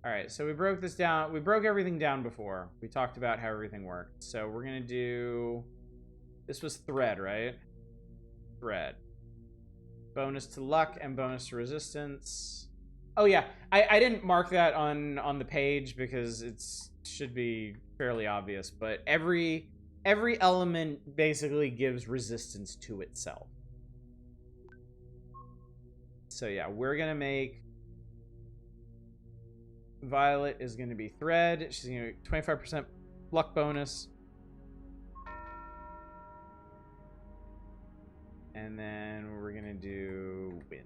Alright, so we broke this down. We broke everything down before. We talked about how everything worked. So we're gonna do... This was thread, right? Thread. Bonus to luck and bonus to resistance. Oh yeah, I didn't mark that on the page because it should be fairly obvious, but every element basically gives resistance to itself. So yeah, we're gonna make Violet is gonna be thread. She's gonna get 25% luck bonus. And then we're gonna do wind.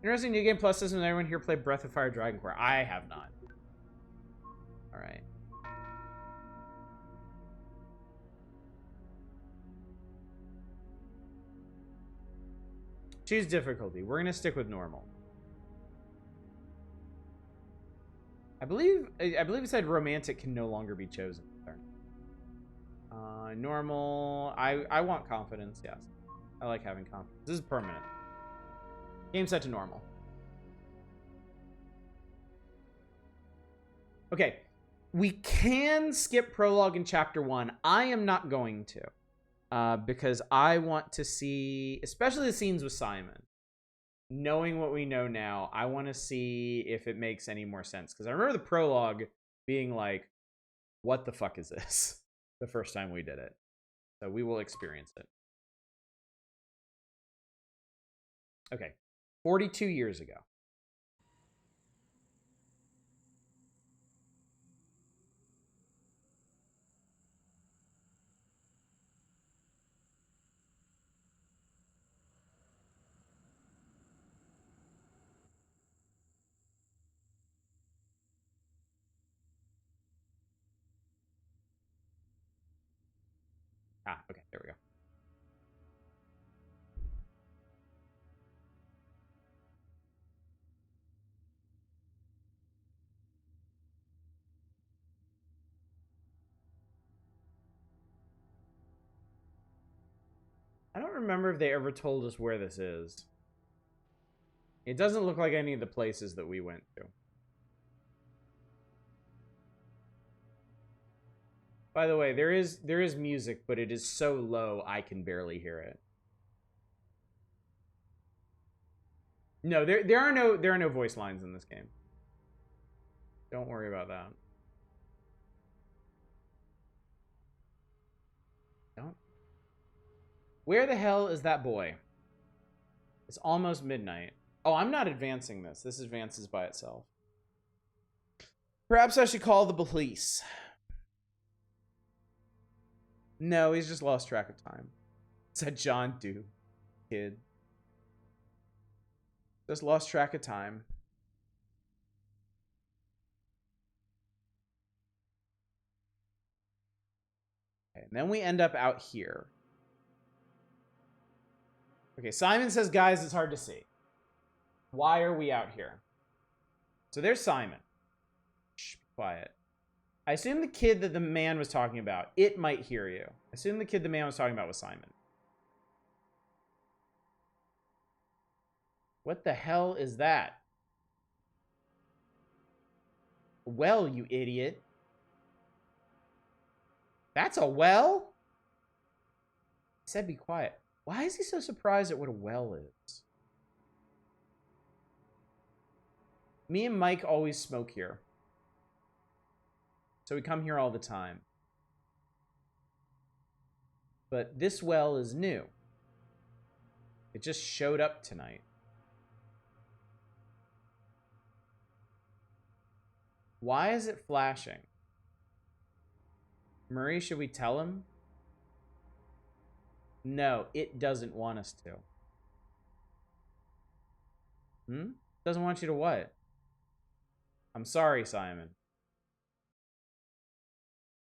Interesting New Game Plus system. Everyone here played Breath of Fire Dragon Core? I have not. Alright. Choose difficulty. We're going to stick with normal. I believe it said romantic can no longer be chosen. Normal. I want confidence, yes. I like having confidence. This is permanent. Game set to normal. Okay. We can skip prologue in chapter 1. I am not going to. Because I want to see, especially the scenes with Simon. Knowing what we know now, I want to see if it makes any more sense. Because I remember the prologue being like, what the fuck is this? The first time we did it. So we will experience it. Okay. 42 years ago. Ah, okay, there we go. I don't remember if they ever told us where this is. It doesn't look like any of the places that we went to. By the way, there is music, but it is so low I can barely hear it. No, there are no voice lines in this game. Don't worry about that. Don't. Where the hell is that boy? It's almost midnight. Oh, I'm not advancing this. This advances by itself. Perhaps I should call the police. No, he's just lost track of time. Said John Doe. Kid. Just lost track of time. Okay, and then we end up out here. Okay, Simon says, guys, it's hard to see. Why are we out here? So there's Simon. Shh, be quiet. I assume the kid that the man was talking about, it might hear you. I assume the kid the man was talking about was Simon. What the hell is that? Well, you idiot. That's a well? I said be quiet. Why is he so surprised at what a well is? Me and Mike always smoke here. So we come here all the time. But this well is new. It just showed up tonight. Why is it flashing? Murray, should we tell him? No, it doesn't want us to. Doesn't want you to what? I'm sorry, Simon.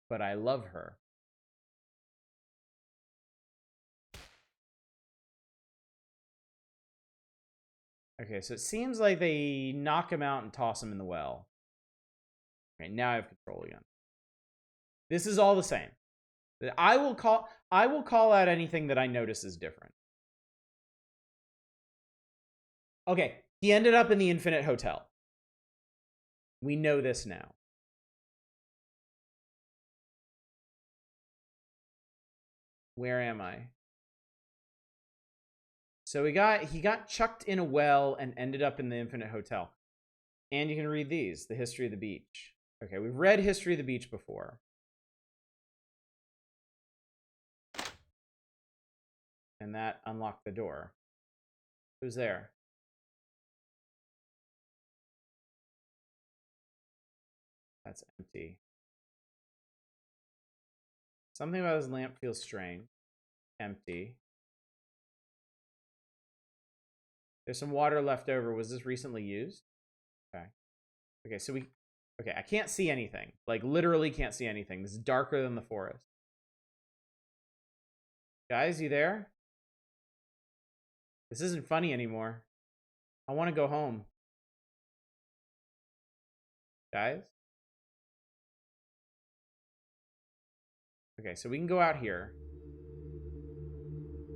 But I love her. Okay, so it seems like they knock him out and toss him in the well. Okay, now I have control again. This is all the same. I will call out anything that I notice is different. Okay, he ended up in the Infinite Hotel. We know this now. Where am I? So he got chucked in a well and ended up in the Infinite Hotel. And you can read these, the history of the beach. Okay, we've read History of the Beach before. And that unlocked the door. Who's there? That's empty. Something about his lamp feels strange. Empty. There's some water left over. Was this recently used? Okay. Okay, so okay, I can't see anything. Like, literally can't see anything. This is darker than the forest. Guys, you there? This isn't funny anymore. I want to go home. Guys? Okay, so we can go out here.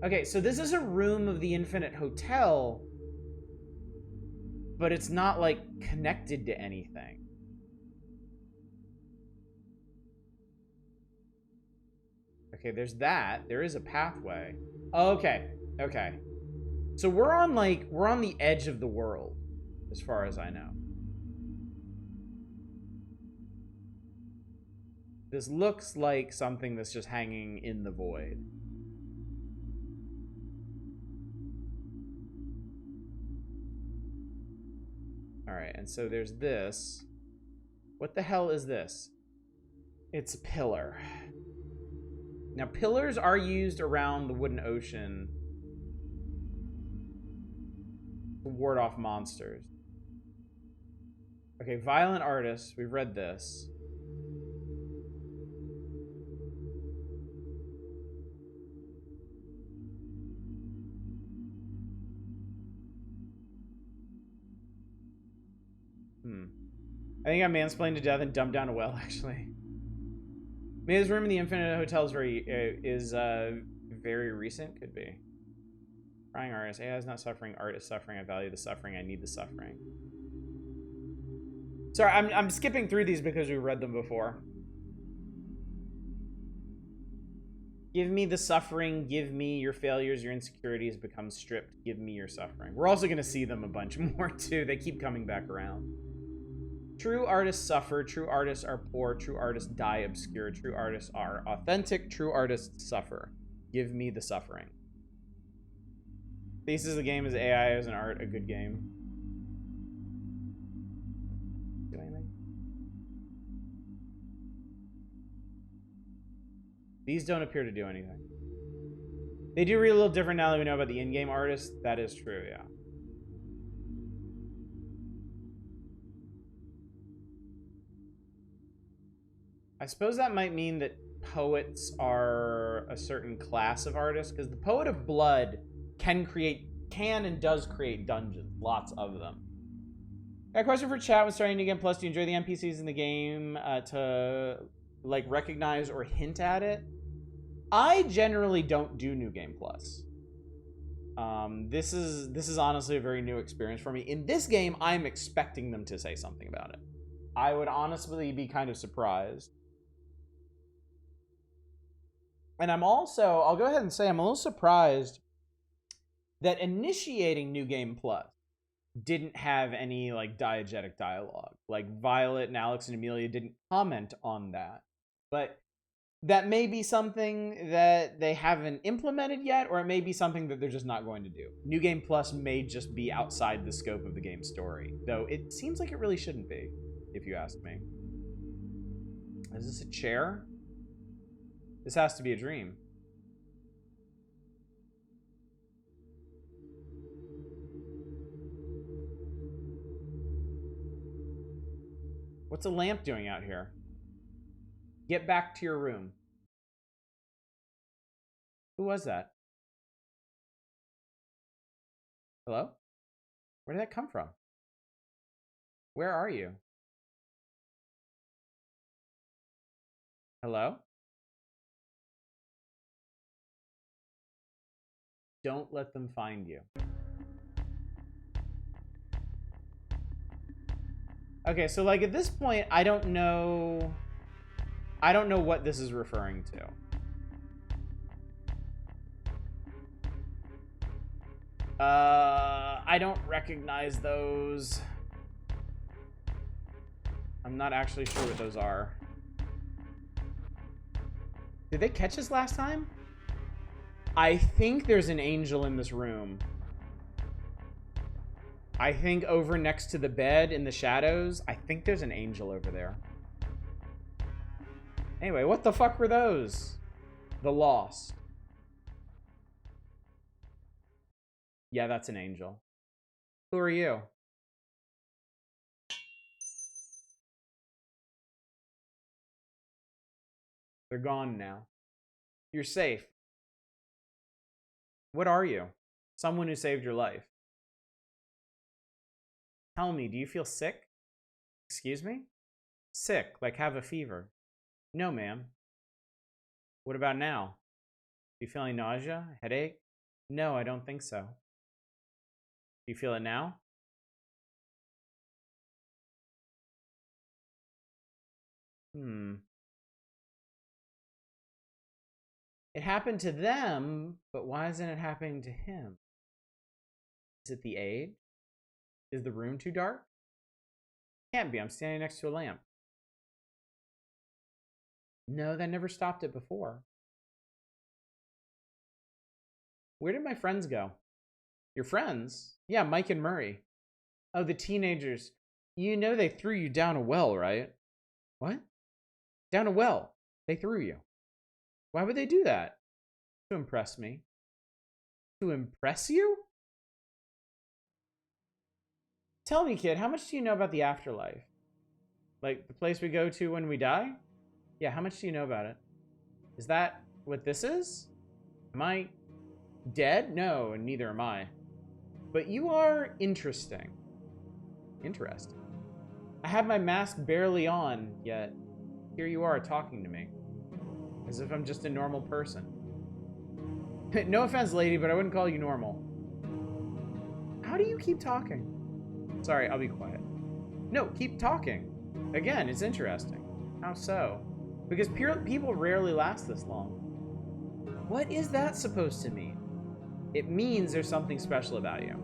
Okay, so this is a room of the Infinite Hotel, but it's not, like, connected to anything. Okay, there's that. There is a pathway. Okay, okay. So we're on the edge of the world, as far as I know. This looks like something that's just hanging in the void. Alright, and so there's this. What the hell is this? It's a pillar. Now, pillars are used around the wooden ocean to ward off monsters. Okay, violent artist. We've read this. I think I mansplained to death and dumbed down a well, actually. Maybe this room in the Infinite Hotel is very recent. Could be. Crying artist. AI is not suffering. Art is suffering. I value the suffering. I need the suffering. Sorry, I'm skipping through these because we read them before. Give me the suffering. Give me your failures, your insecurities become stripped. Give me your suffering. We're also going to see them a bunch more, too. They keep coming back around. True artists suffer. True artists are poor. True artists die obscure. True artists are authentic. True artists suffer. Give me the suffering. Thesis of the game is AI as an art, a good game. Do anything? These don't appear to do anything. They do read a little different now that we know about the in-game artist. That is true, yeah. I suppose that might mean that poets are a certain class of artists, because the poet of blood can and does create dungeons. Lots of them. Got a question for chat when starting New Game Plus. Do you enjoy the NPCs in the game to like recognize or hint at it? I generally don't do New Game Plus. This is honestly a very new experience for me. In this game, I'm expecting them to say something about it. I would honestly be kind of surprised. And I'm also, I'll go ahead and say I'm a little surprised that initiating New Game Plus didn't have any like diegetic dialogue. Like Violet and Alex and Amelia didn't comment on that. But that may be something that they haven't implemented yet, or it may be something that they're just not going to do. New Game Plus may just be outside the scope of the game's story, though it seems like it really shouldn't be, if you ask me. Is this a chair? This has to be a dream. What's a lamp doing out here? Get back to your room. Who was that? Hello? Where did that come from? Where are you? Hello? Don't let them find you. Okay, so like at this point, I don't know what this is referring to. I don't recognize those. I'm not actually sure what those are. Did they catch us last time? I think there's an angel in this room. I think over next to the bed in the shadows, I think there's an angel over there. Anyway, what the fuck were those? The Lost. Yeah, that's an angel. Who are you? They're gone now. You're safe. What are you? Someone who saved your life. Tell me, do you feel sick? Excuse me? Sick, like have a fever. No, ma'am. What about now? Do you feel any nausea? Headache? No, I don't think so. Do you feel it now? It happened to them, but why isn't it happening to him? Is it the age? Is the room too dark? Can't be. I'm standing next to a lamp. No, that never stopped it before. Where did my friends go? Your friends? Yeah, Mike and Murray. Oh, the teenagers. You know they threw you down a well, right? What? Down a well. They threw you. Why would they do that? To impress me. To impress you? Tell me, kid, how much do you know about the afterlife? Like, the place we go to when we die? Yeah, how much do you know about it? Is that what this is? Am I dead? No, and neither am I. But you are interesting. Interesting. I have my mask barely on, yet here you are talking to me. As if I'm just a normal person. No offense, lady, but I wouldn't call you normal. How do you keep talking? Sorry, I'll be quiet. No, keep talking. Again, it's interesting. How so? Because people rarely last this long. What is that supposed to mean? It means there's something special about you.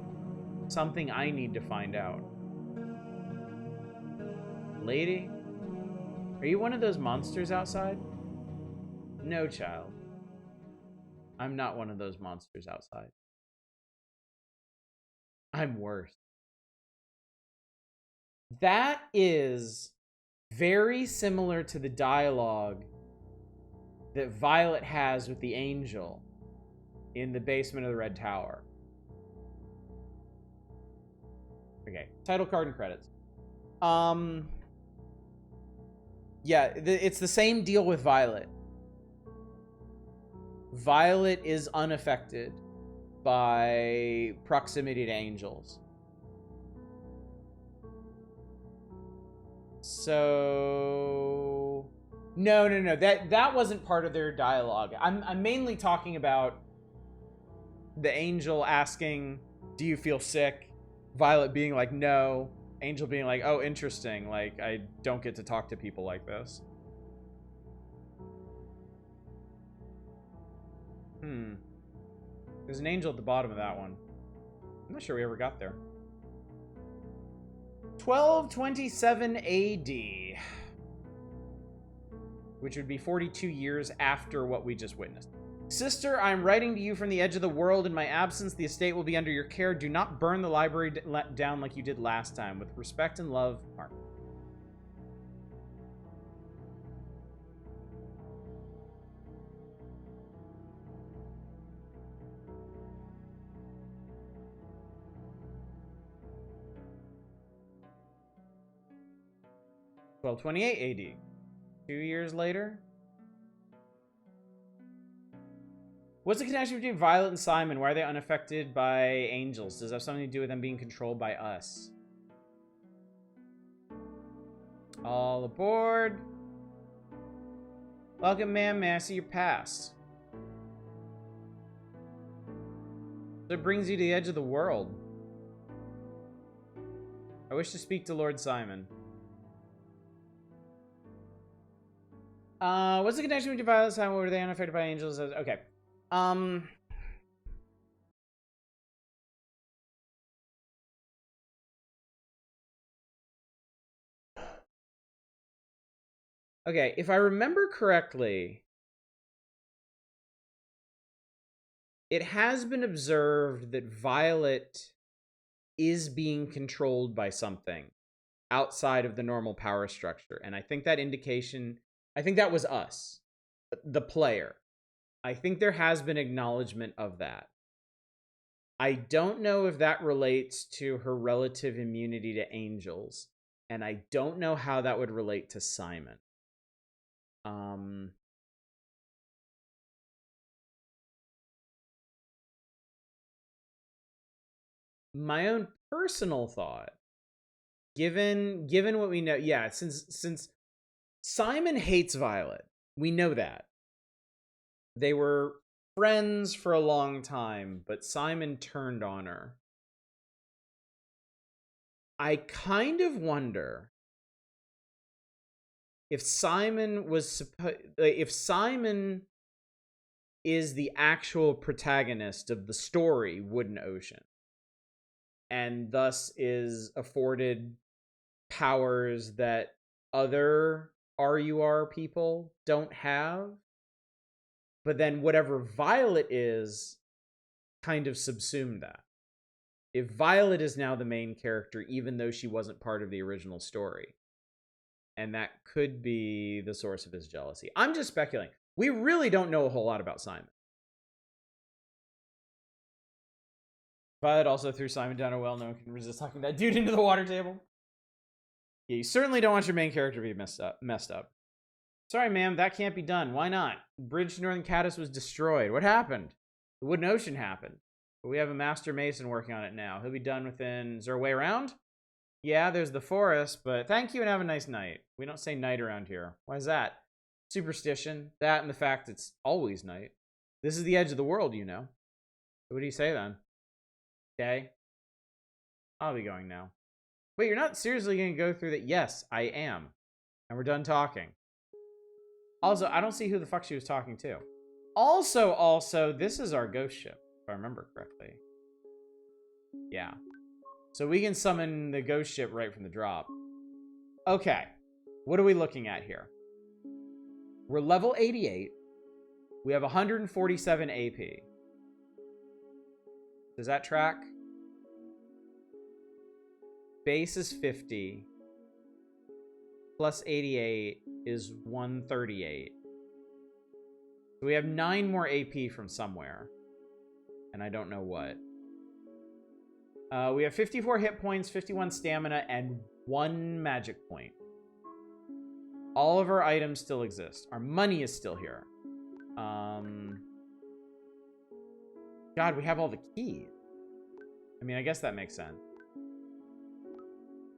Something I need to find out. Lady? Are you one of those monsters outside? No, child. I'm not one of those monsters outside. I'm worse. That is very similar to the dialogue that Violet has with the angel in the basement of the Red Tower. Okay, title card and credits. Yeah, it's the same deal with Violet. Violet is unaffected by proximity to angels. So no. That wasn't part of their dialogue. I'm mainly talking about the angel asking, "Do you feel sick?" Violet being like, "No." Angel being like, "Oh, interesting. Like, I don't get to talk to people like this." There's an angel at the bottom of that one. I'm not sure we ever got there. 1227 AD. Which would be 42 years after what we just witnessed. Sister, I'm writing to you from the edge of the world. In my absence, the estate will be under your care. Do not burn the library down like you did last time. With respect and love, Mark. (1228 AD). 2 years later. What's the connection between Violet and Simon? Why are they unaffected by angels? Does it have something to do with them being controlled by us? All aboard. Welcome, ma'am. May I see your pass? So it brings you to the edge of the world. I wish to speak to Lord Simon. What's the connection between Violet and Simon? Were they unaffected by angels? Okay. Okay, if I remember correctly, it has been observed that Violet is being controlled by something outside of the normal power structure. And I think that was us, the player. I think there has been acknowledgement of that. I don't know if that relates to her relative immunity to angels, and I don't know how that would relate to Simon. My own personal thought, given what we know, yeah, since Simon hates Violet, we know that. They were friends for a long time, but Simon turned on her. I kind of wonder if Simon is the actual protagonist of the story, Wooden Ocean, and thus is afforded powers that other RUR people don't have. But then whatever Violet is kind of subsumed that. If Violet is now the main character, even though she wasn't part of the original story, and that could be the source of his jealousy. I'm just speculating. We really don't know a whole lot about Simon. Violet also threw Simon down a well. No one can resist talking that dude into the water table. Yeah, you certainly don't want your main character to be messed up. Sorry, ma'am, that can't be done. Why not? Bridge to Northern Caddis was destroyed. What happened? The Wooden Ocean happened. But we have a master mason working on it now. He'll be done within... Is there a way around? Yeah, there's the forest, but thank you and have a nice night. We don't say night around here. Why is that? Superstition. That and the fact it's always night. This is the edge of the world, you know. What do you say then? Okay. I'll be going now. Wait, you're not seriously going to go through that? Yes, I am. And we're done talking. Also, I don't see who the fuck she was talking to. Also, this is our ghost ship, if I remember correctly. Yeah. So we can summon the ghost ship right from the drop. Okay. What are we looking at here? We're level 88. We have 147 AP. Does that track? Base is 50. Plus 88 is 138. So we have 9 more AP from somewhere. And I don't know what. We have 54 hit points, 51 stamina, and 1 magic point. All of our items still exist. Our money is still here. God, we have all the keys. I mean, I guess that makes sense.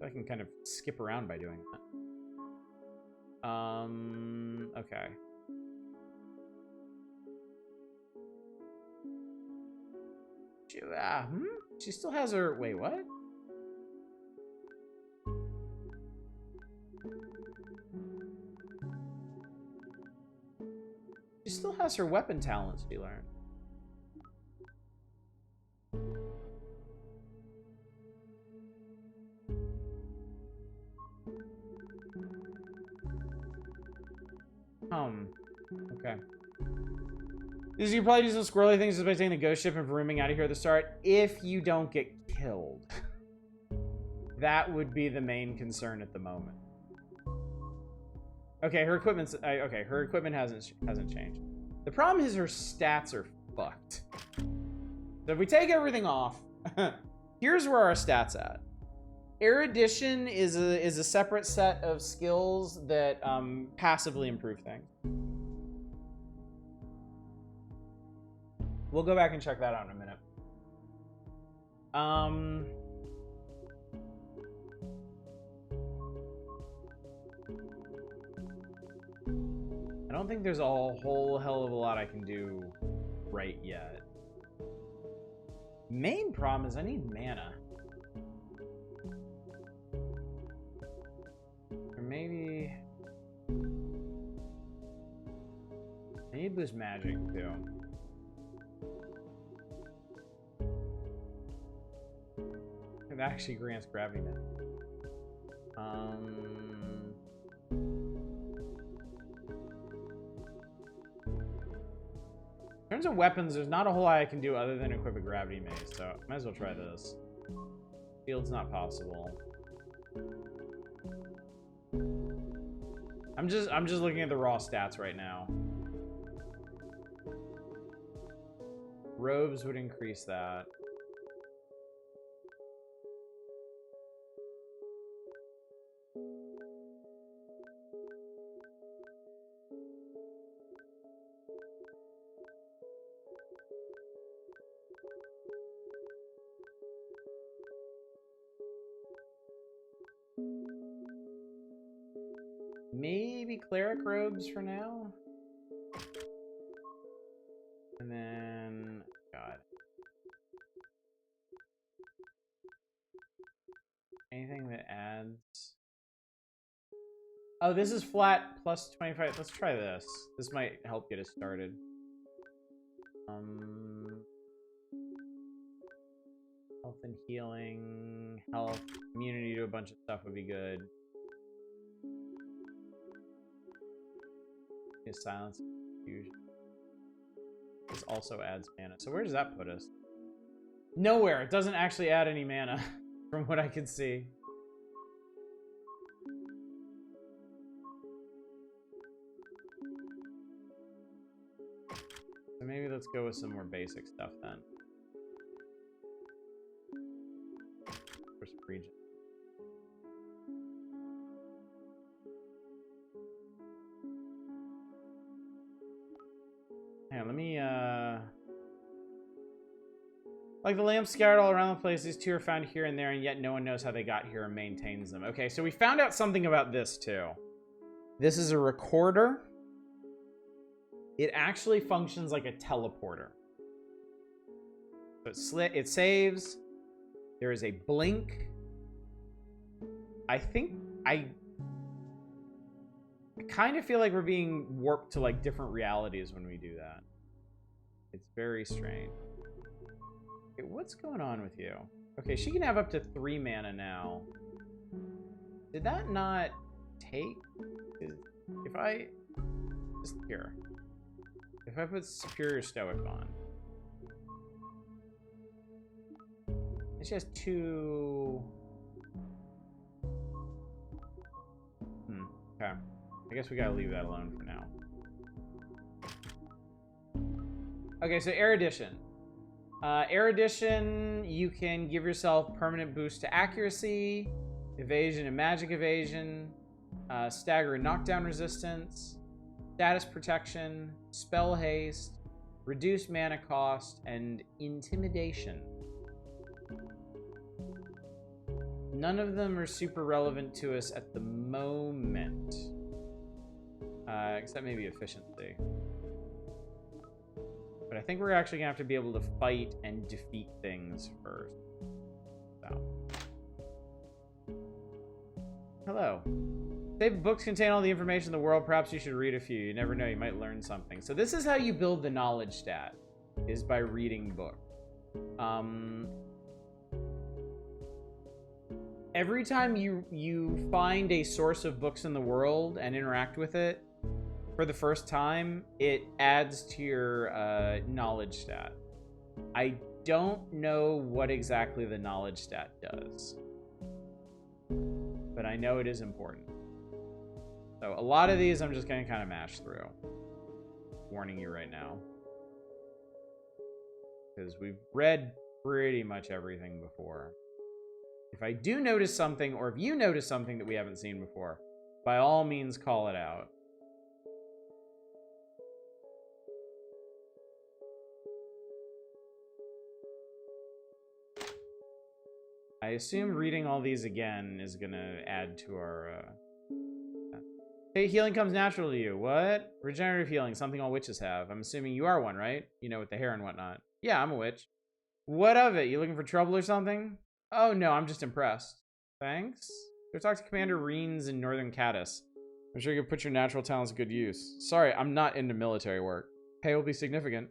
I can kind of skip around by doing that. Okay. She still has her... Wait, what? She still has her weapon talents, she learned. Okay. You can probably do some squirrely things just by taking the ghost ship and rooming out of here at the start. If you don't get killed. That would be the main concern at the moment. Okay, her equipment's... okay, her equipment hasn't changed. The problem is her stats are fucked. So if we take everything off, here's where our stats at. Erudition is a separate set of skills that passively improve things. We'll go back and check that out in a minute. I don't think there's a whole hell of a lot I can do right yet. Main problem is I need mana. Or maybe... I need boost magic too. It actually grants gravity now. In terms of weapons, there's not a whole lot I can do other than equip a gravity mace, so might as well try this. Shield's not possible. I'm just looking at the raw stats right now. Robes would increase that. Maybe cleric robes for now. And then, God. Anything that adds... Oh, this is flat plus 25. Let's try this. This might help get us started. Health and healing, health, immunity to a bunch of stuff would be good. Silence, confusion. This also adds mana. So where does that put us? Nowhere. It doesn't actually add any mana, from what I can see. So maybe let's go with some more basic stuff then. First region. Hang on, let me, like the lamps scattered all around the place, these two are found here and there, and yet no one knows how they got here and maintains them. Okay, so we found out something about this, too. This is a recorder. It actually functions like a teleporter. So it saves. There is a blink. I kind of feel like we're being warped to like different realities when we do that. It's very strange. Okay, what's going on with you? Okay, she can have up to 3 mana now. Did that not take? If I just here, if I put Superior Stoic on, and she has 2. Okay. I guess we gotta leave that alone for now. Okay, so Erudition. Erudition, you can give yourself permanent boost to accuracy, evasion and magic evasion, stagger and knockdown resistance, status protection, spell haste, reduced mana cost, and intimidation. None of them are super relevant to us at the moment. Except maybe efficiency. But I think we're actually gonna have to be able to fight and defeat things first. So. Hello. Save books contain all the information in the world. Perhaps you should read a few. You never know, you might learn something. So this is how you build the knowledge stat, is by reading books. Every time you find a source of books in the world and interact with it for the first time, it adds to your knowledge stat. I don't know what exactly the knowledge stat does, but I know it is important. So a lot of these I'm just going to kind of mash through. Warning you right now. Because we've read pretty much everything before. If I do notice something, or if you notice something that we haven't seen before, by all means call it out. I assume reading all these again is going to add to our... Hey, healing comes natural to you. What? Regenerative healing, something all witches have. I'm assuming you are one, right? You know, with the hair and whatnot. Yeah, I'm a witch. What of it? You looking for trouble or something? Oh, no, I'm just impressed. Thanks. Go talk to Commander Reens in Northern Caddis. I'm sure you can put your natural talents to good use. Sorry, I'm not into military work. Pay will be significant.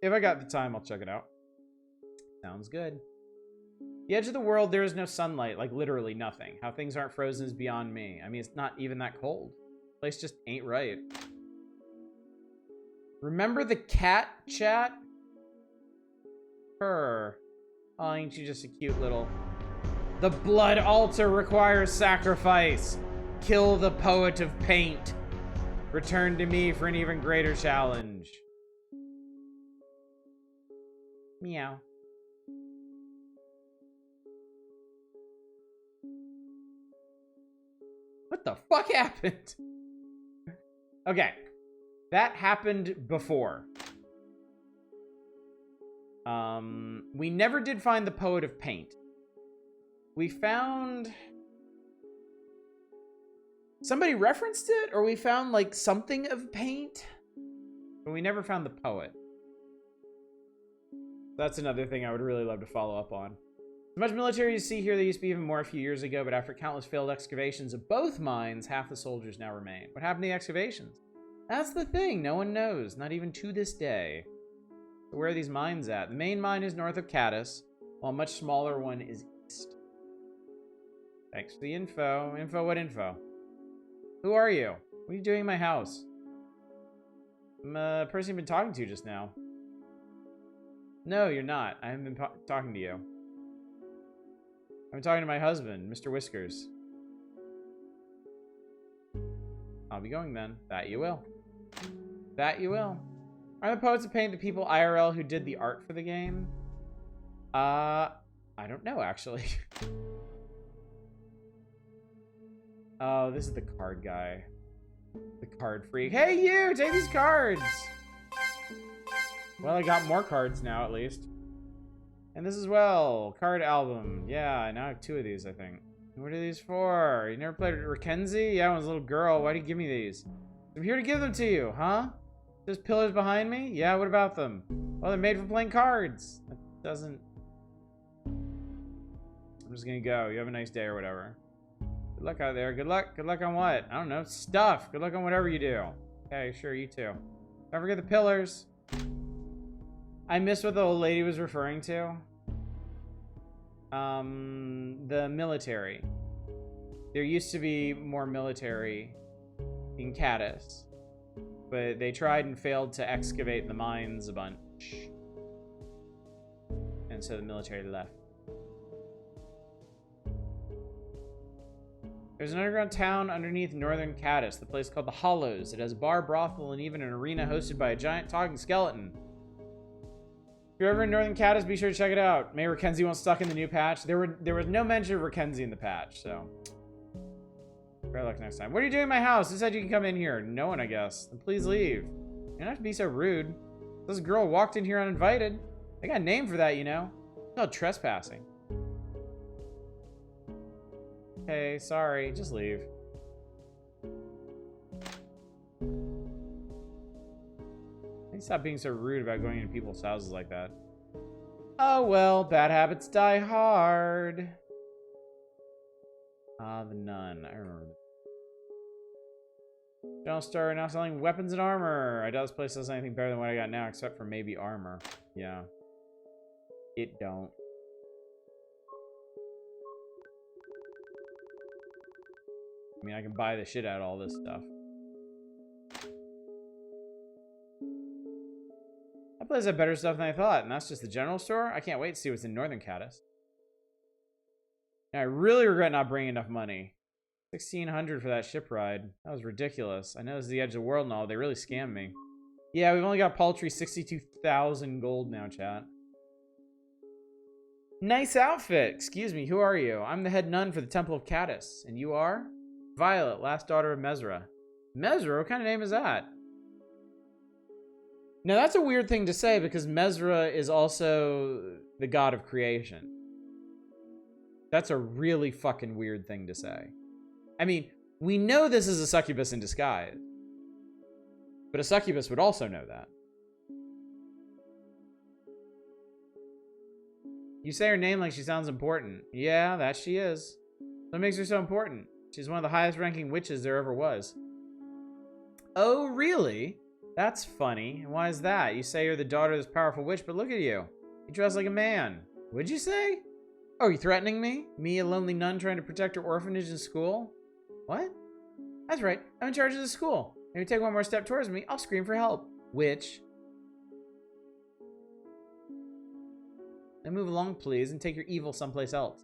If I got the time, I'll check it out. Sounds good. The edge of the world, there is no sunlight, like literally nothing. How things aren't frozen is beyond me. I mean, it's not even that cold. The place just ain't right. Remember the cat, chat? Her. Oh, ain't you just a cute little... The blood altar requires sacrifice. Kill the poet of paint. Return to me for an even greater challenge. Meow. What the fuck happened? Okay. That happened before. We never did find the poet of paint. We found... Somebody referenced it? Or we found, like, something of paint? But we never found the poet. That's another thing I would really love to follow up on. As much military you see here, there used to be even more a few years ago, but after countless failed excavations of both mines, half the soldiers now remain. What happened to the excavations? That's the thing. No one knows. Not even to this day. So where are these mines at? The main mine is north of Caddis, while a much smaller one is east. Thanks for the info. Info? What info? Who are you? What are you doing in my house? I'm a person you've been talking to just now. No, you're not. I haven't been talking to you. I've been talking to my husband, Mr. Whiskers. I'll be going then. That you will. That you will. Are the poets that paint the people IRL who did the art for the game? I don't know, actually. Oh, this is the card guy. The card freak. Hey, you! Take these cards! Well, I got more cards now, at least. And this as well. Card album. Yeah, I now have 2 of these, I think. What are these for? You never played Rickenzie? Yeah, I was a little girl. Why'd you give me these? I'm here to give them to you, huh? There's pillars behind me? Yeah, what about them? Well, they're made for playing cards. That doesn't... I'm just gonna go. You have a nice day or whatever. Good luck out there. Good luck. Good luck on what? I don't know. Stuff. Good luck on whatever you do. Okay, sure, you too. Don't forget the pillars. I missed what the old lady was referring to. The military. There used to be more military in Caddis, but they tried and failed to excavate the mines a bunch. And so the military left. There's an underground town underneath northern Caddis, the place called the Hollows. It has a bar, brothel, and even an arena hosted by a giant talking skeleton. If you're ever in northern Caddis, be sure to check it out. Maybe Rickenzie won't stuck in the new patch. There was no mention of Rickenzie in the patch, so... Better luck next time. What are you doing in my house? Who said you can come in here? No one, I guess. Then please leave. You don't have to be so rude. This girl walked in here uninvited. They got a name for that, you know. It's called trespassing. Okay, sorry. Just leave. Stop being so rude about going into people's houses like that. Oh well, bad habits die hard. Ah, the nun. I remember that. General store now selling weapons and armor. I doubt this place does anything better than what I got now, except for maybe armor. Yeah. It don't. I mean, I can buy the shit out of all this stuff. That place had better stuff than I thought, and that's just the general store? I can't wait to see what's in northern Caddis. Now, I really regret not bringing enough money. 1,600 for that ship ride. That was ridiculous. I know this is the edge of the world and all. They really scammed me. Yeah, we've only got paltry 62,000 gold now, chat. Nice outfit. Excuse me, who are you? I'm the head nun for the Temple of Caddis. And you are? Violet, last daughter of Mesra. Mesra? What kind of name is that? Now, that's a weird thing to say because Mesra is also the god of creation. That's a really fucking weird thing to say. I mean, we know this is a succubus in disguise. But a succubus would also know that. You say her name like she sounds important. Yeah, that she is. What makes her so important? She's one of the highest ranking witches there ever was. Oh, really? That's funny. And why is that? You say you're the daughter of this powerful witch, but look at you. You dress like a man. What'd you say? Oh, are you threatening me? Me, a lonely nun trying to protect her orphanage and school? What? That's right. I'm in charge of the school. If you take one more step towards me, I'll scream for help. Witch. Now move along, please, and take your evil someplace else.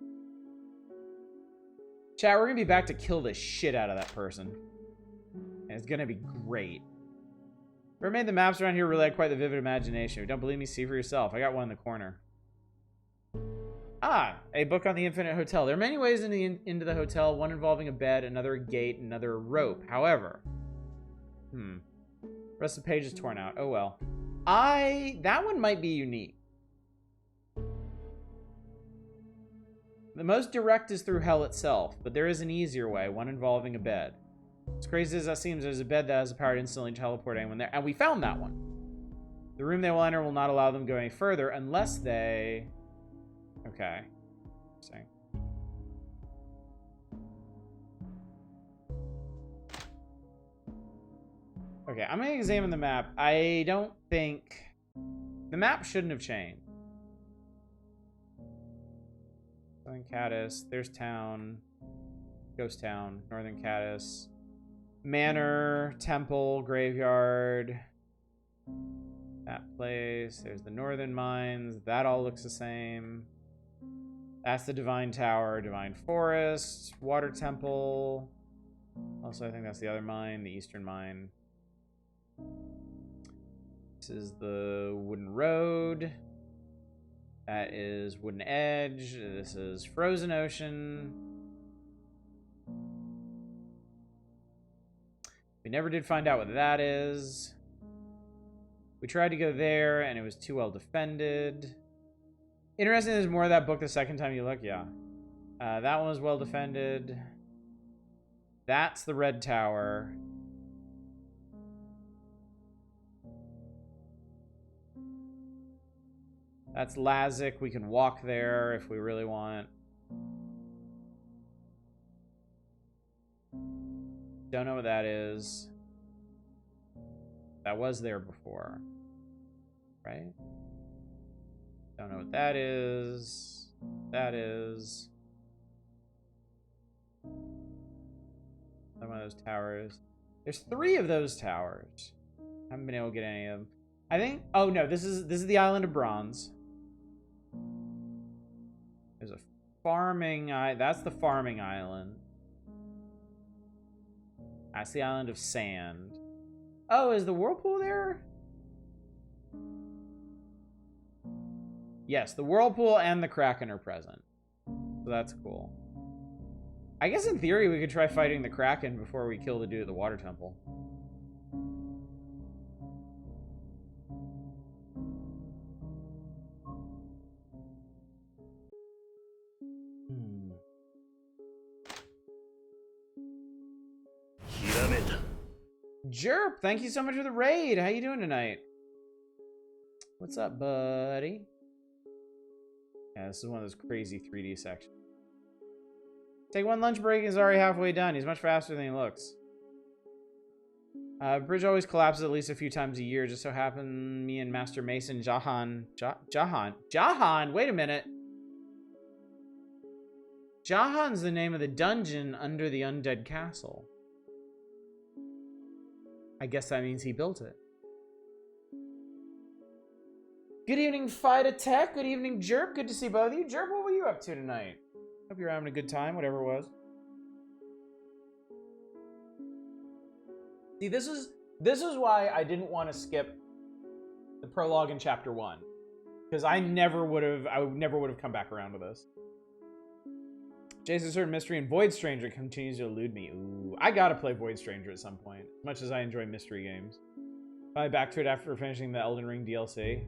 Chat, we're gonna be back to kill the shit out of that person. And it's gonna be great. Whoever made the maps around here really had quite the vivid imagination. If you don't believe me, see for yourself. I got one in the corner. Ah, a book on the Infinite Hotel. There are many ways into the hotel, one involving a bed, another a gate, another a rope. However, the rest of the page is torn out. Oh well. That one might be unique. The most direct is through hell itself, but there is an easier way, one involving a bed. As crazy as that seems, there's a bed that has the power to instantly teleport anyone there, and we found that one. The room they will enter will not allow them to go any further unless they... Okay. Interesting. Okay, I'm gonna examine the map. I don't think... The map shouldn't have changed. Southern Caddis, there's town. Ghost Town, Northern Caddis. Manor, temple, graveyard. That place. There's the Northern Mines. That all looks the same. That's the Divine Tower, Divine Forest, Water Temple. Also, I think that's the other mine, the Eastern Mine. This is the Wooden Road. That is Wooden Edge. This is Frozen Ocean. We never did find out what that is. We tried to go there, and it was too well defended. Interesting, there's more of that book the second time you look. Yeah. That one was well defended. That's the Red Tower. That's Lazic. We can walk there if we really want. Don't know what that is. That was there before. Right? Don't know what that is. That is. One of those towers. There's 3 of those towers. Haven't been able to get any of them. I think. Oh no, this is the Island of Bronze. There's a farming. That's the farming island. That's the Island of Sand. Oh, is the whirlpool there? Yes, the whirlpool and the Kraken are present. So that's cool. I guess in theory we could try fighting the Kraken before we kill the dude at the water temple. Jerp, thank you so much for the raid. How you doing tonight? What's up, buddy? Yeah, this is one of those crazy 3D sections. Take one lunch break, he's already halfway done. He's much faster than he looks. Bridge always collapses at least a few times a year. Just so happened me and Master Mason Jahan, wait a minute. Jahan's the name of the dungeon under the undead castle. I guess that means he built it. Good evening, Fida Tech. Good evening, Jerp. Good to see both of you. Jerp, what were you up to tonight? Hope you're having a good time, whatever it was. See, this is why I didn't want to skip the prologue in chapter 1. Because I never would have come back around to this. Jason's Certain Mystery and Void Stranger continues to elude me. Ooh, I gotta play Void Stranger at some point. As much as I enjoy mystery games. Finally back to it after finishing the Elden Ring DLC.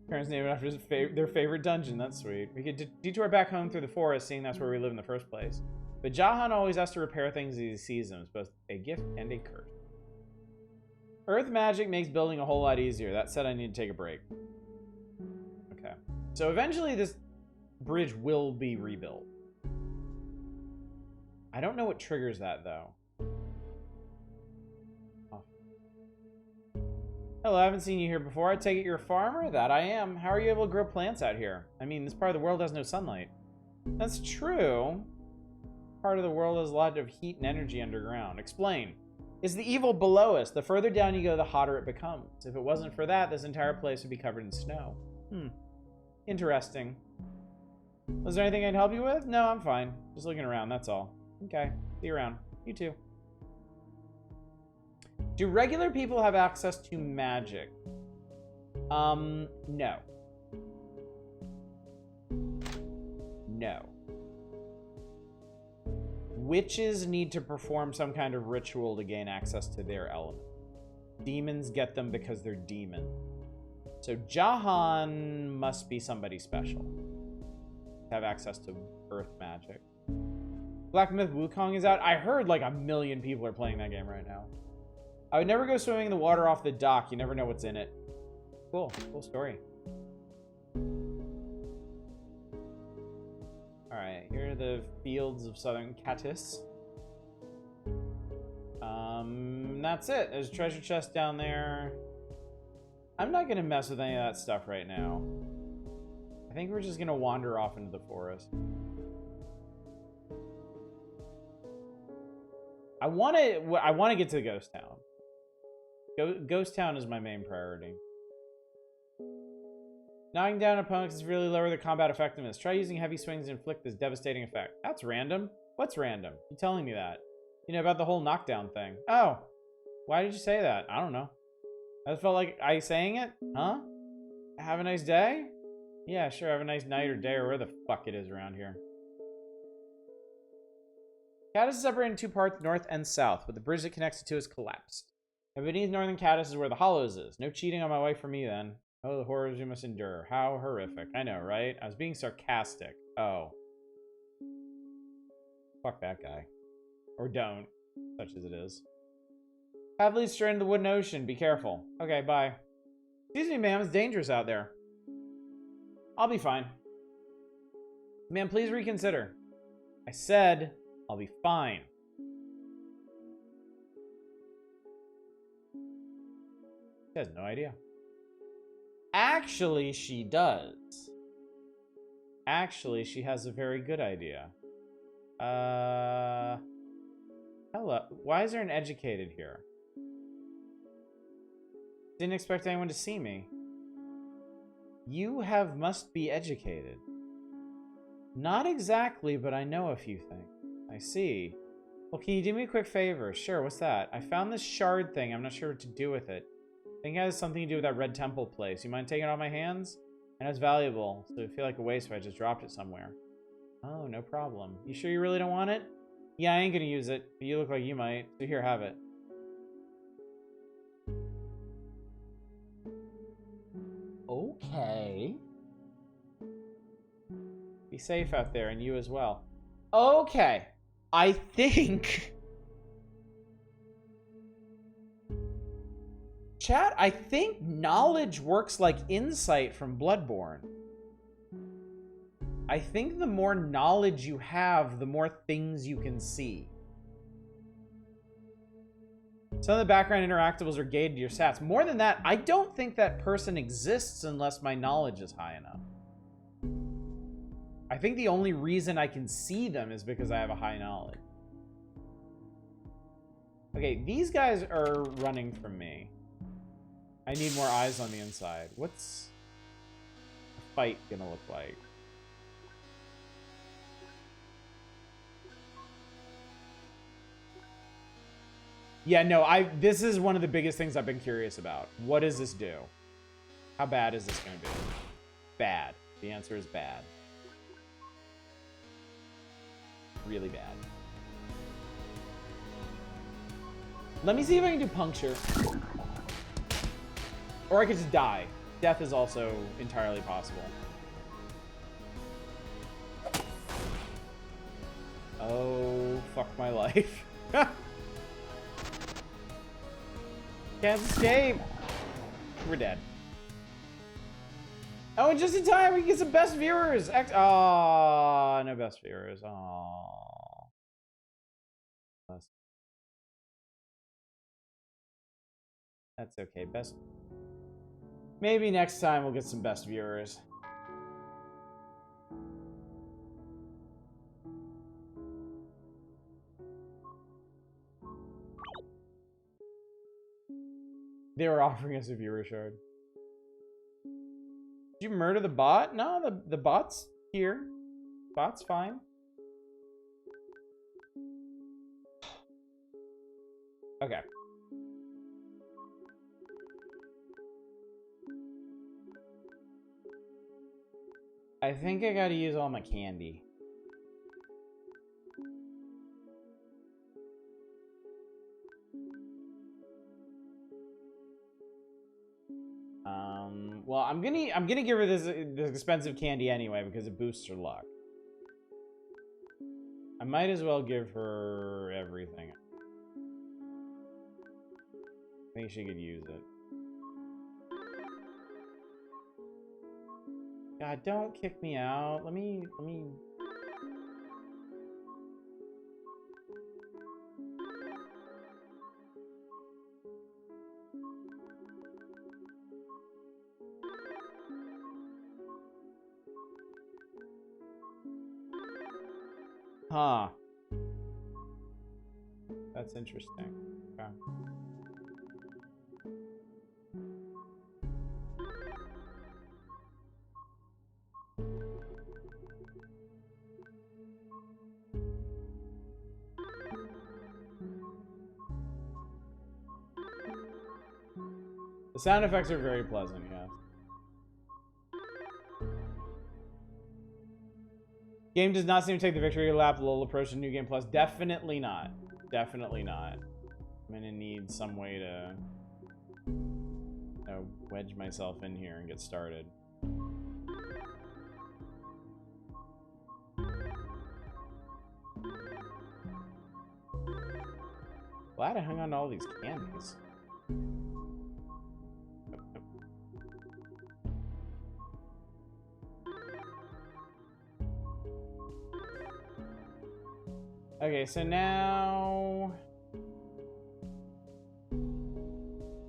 Parents named it after their favorite dungeon. That's sweet. We could detour back home through the forest, seeing that's where we live in the first place. But Jahan always has to repair things as he sees them. It's both a gift and a curse. Earth magic makes building a whole lot easier. That said, I need to take a break. Okay. So eventually this bridge will be rebuilt. I don't know what triggers that, though. Oh. Hello, I haven't seen you here before. I take it you're a farmer? That I am. How are you able to grow plants out here? I mean, this part of the world has no sunlight. That's true. Part of the world has a lot of heat and energy underground. Explain. It's the evil below us. The further down you go, the hotter it becomes. If it wasn't for that, this entire place would be covered in snow. Interesting. Was there anything I can help you with? No, I'm fine. Just looking around, that's all. Okay, see you around. You too. Do regular people have access to magic? No. No. Witches need to perform some kind of ritual to gain access to their element. Demons get them because they're demons. So Jahan must be somebody special to have access to earth magic. Black Myth Wukong is out. I heard like 1 million people are playing that game right now. I would never go swimming in the water off the dock. You never know what's in it. Cool. Cool story. Alright, here are the fields of Southern Caddis. That's it. There's a treasure chest down there. I'm not gonna mess with any of that stuff right now. I think we're just gonna wander off into the forest. I want to get to the ghost town. Ghost town is my main priority. Knocking down opponents is really lower the combat effectiveness. Try using heavy swings to inflict this devastating effect. That's random. What's random? You telling me that? You know about the whole knockdown thing. Oh, why did you say that? I don't know. I felt like I saying it? Huh? Have a nice day? Yeah, sure. Have a nice night or day or where the fuck it is around here. Caddis is separated in two parts, north and south, but the bridge that connects the two has collapsed. And beneath northern Caddis is where the Hollows is. No cheating on my wife for me then. Oh, the horrors we must endure. How horrific. I know, right? I was being sarcastic. Oh. Fuck that guy. Or don't. Such as it is. Path leads straight into the wooden ocean. Be careful. Okay, bye. Excuse me, ma'am. It's dangerous out there. I'll be fine. Ma'am, please reconsider. I said I'll be fine. She has no idea. Actually, she does. Actually, she has a very good idea. Hello. Why is there an educated here? Didn't expect anyone to see me. You must be educated. Not exactly, but I know a few things. I see. Well, can you do me a quick favor? Sure, what's that? I found this shard thing. I'm not sure what to do with it. I think it has something to do with that red temple place. You mind taking it off my hands? I know it's valuable, so I feel like a waste if I just dropped it somewhere. Oh, no problem. You sure you really don't want it? Yeah, I ain't gonna use it, but you look like you might. So here, have it. Okay. Be safe out there, and you as well. Okay. I think... Chat, I think knowledge works like insight from Bloodborne. I think the more knowledge you have, the more things you can see. Some of the background interactables are gated to your stats. More than that, I don't think that person exists unless my knowledge is high enough. I think the only reason I can see them is because I have a high knowledge. Okay, these guys are running from me. I need more eyes on the inside. What's a fight gonna look like? Yeah, no, this is one of the biggest things I've been curious about. What does this do? How bad is this gonna be? Bad. The answer is bad. Really bad. Let me see if I can do puncture. Or I could just die. Death is also entirely possible. Oh, fuck my life. Can't escape. We're dead. Oh, and just in time, we can get some best viewers. Oh, no best viewers. Oh. That's okay. Best. Maybe next time we'll get some best viewers. They were offering us a viewer shard. Did you murder the bot? No, the bot's here. Bot's fine. Okay. I think I gotta use all my candy. Well, I'm gonna give her this expensive candy anyway because it boosts her luck. I might as well give her everything. I think she could use it. God, don't kick me out. Let me... Huh. That's interesting. Okay. The sound effects are very pleasant, yes. Game does not seem to take the victory lap. Lol approach to New Game Plus. Definitely not. Definitely not. I'm gonna need some way to wedge myself in here and get started. Glad I hung on to all these candies. Okay, so now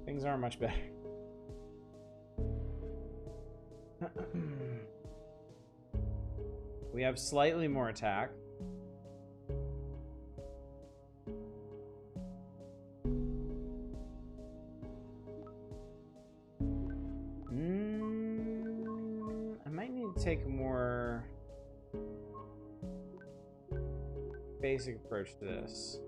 things aren't much better. We have slightly more attack. I might need to take a more basic approach to this.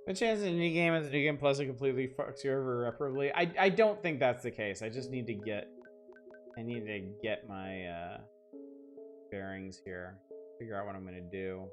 The chance that a new game as a new game plus it completely fucks you over irreparably. I don't think that's the case. I just need to get my bearings here. Figure out what I'm gonna do.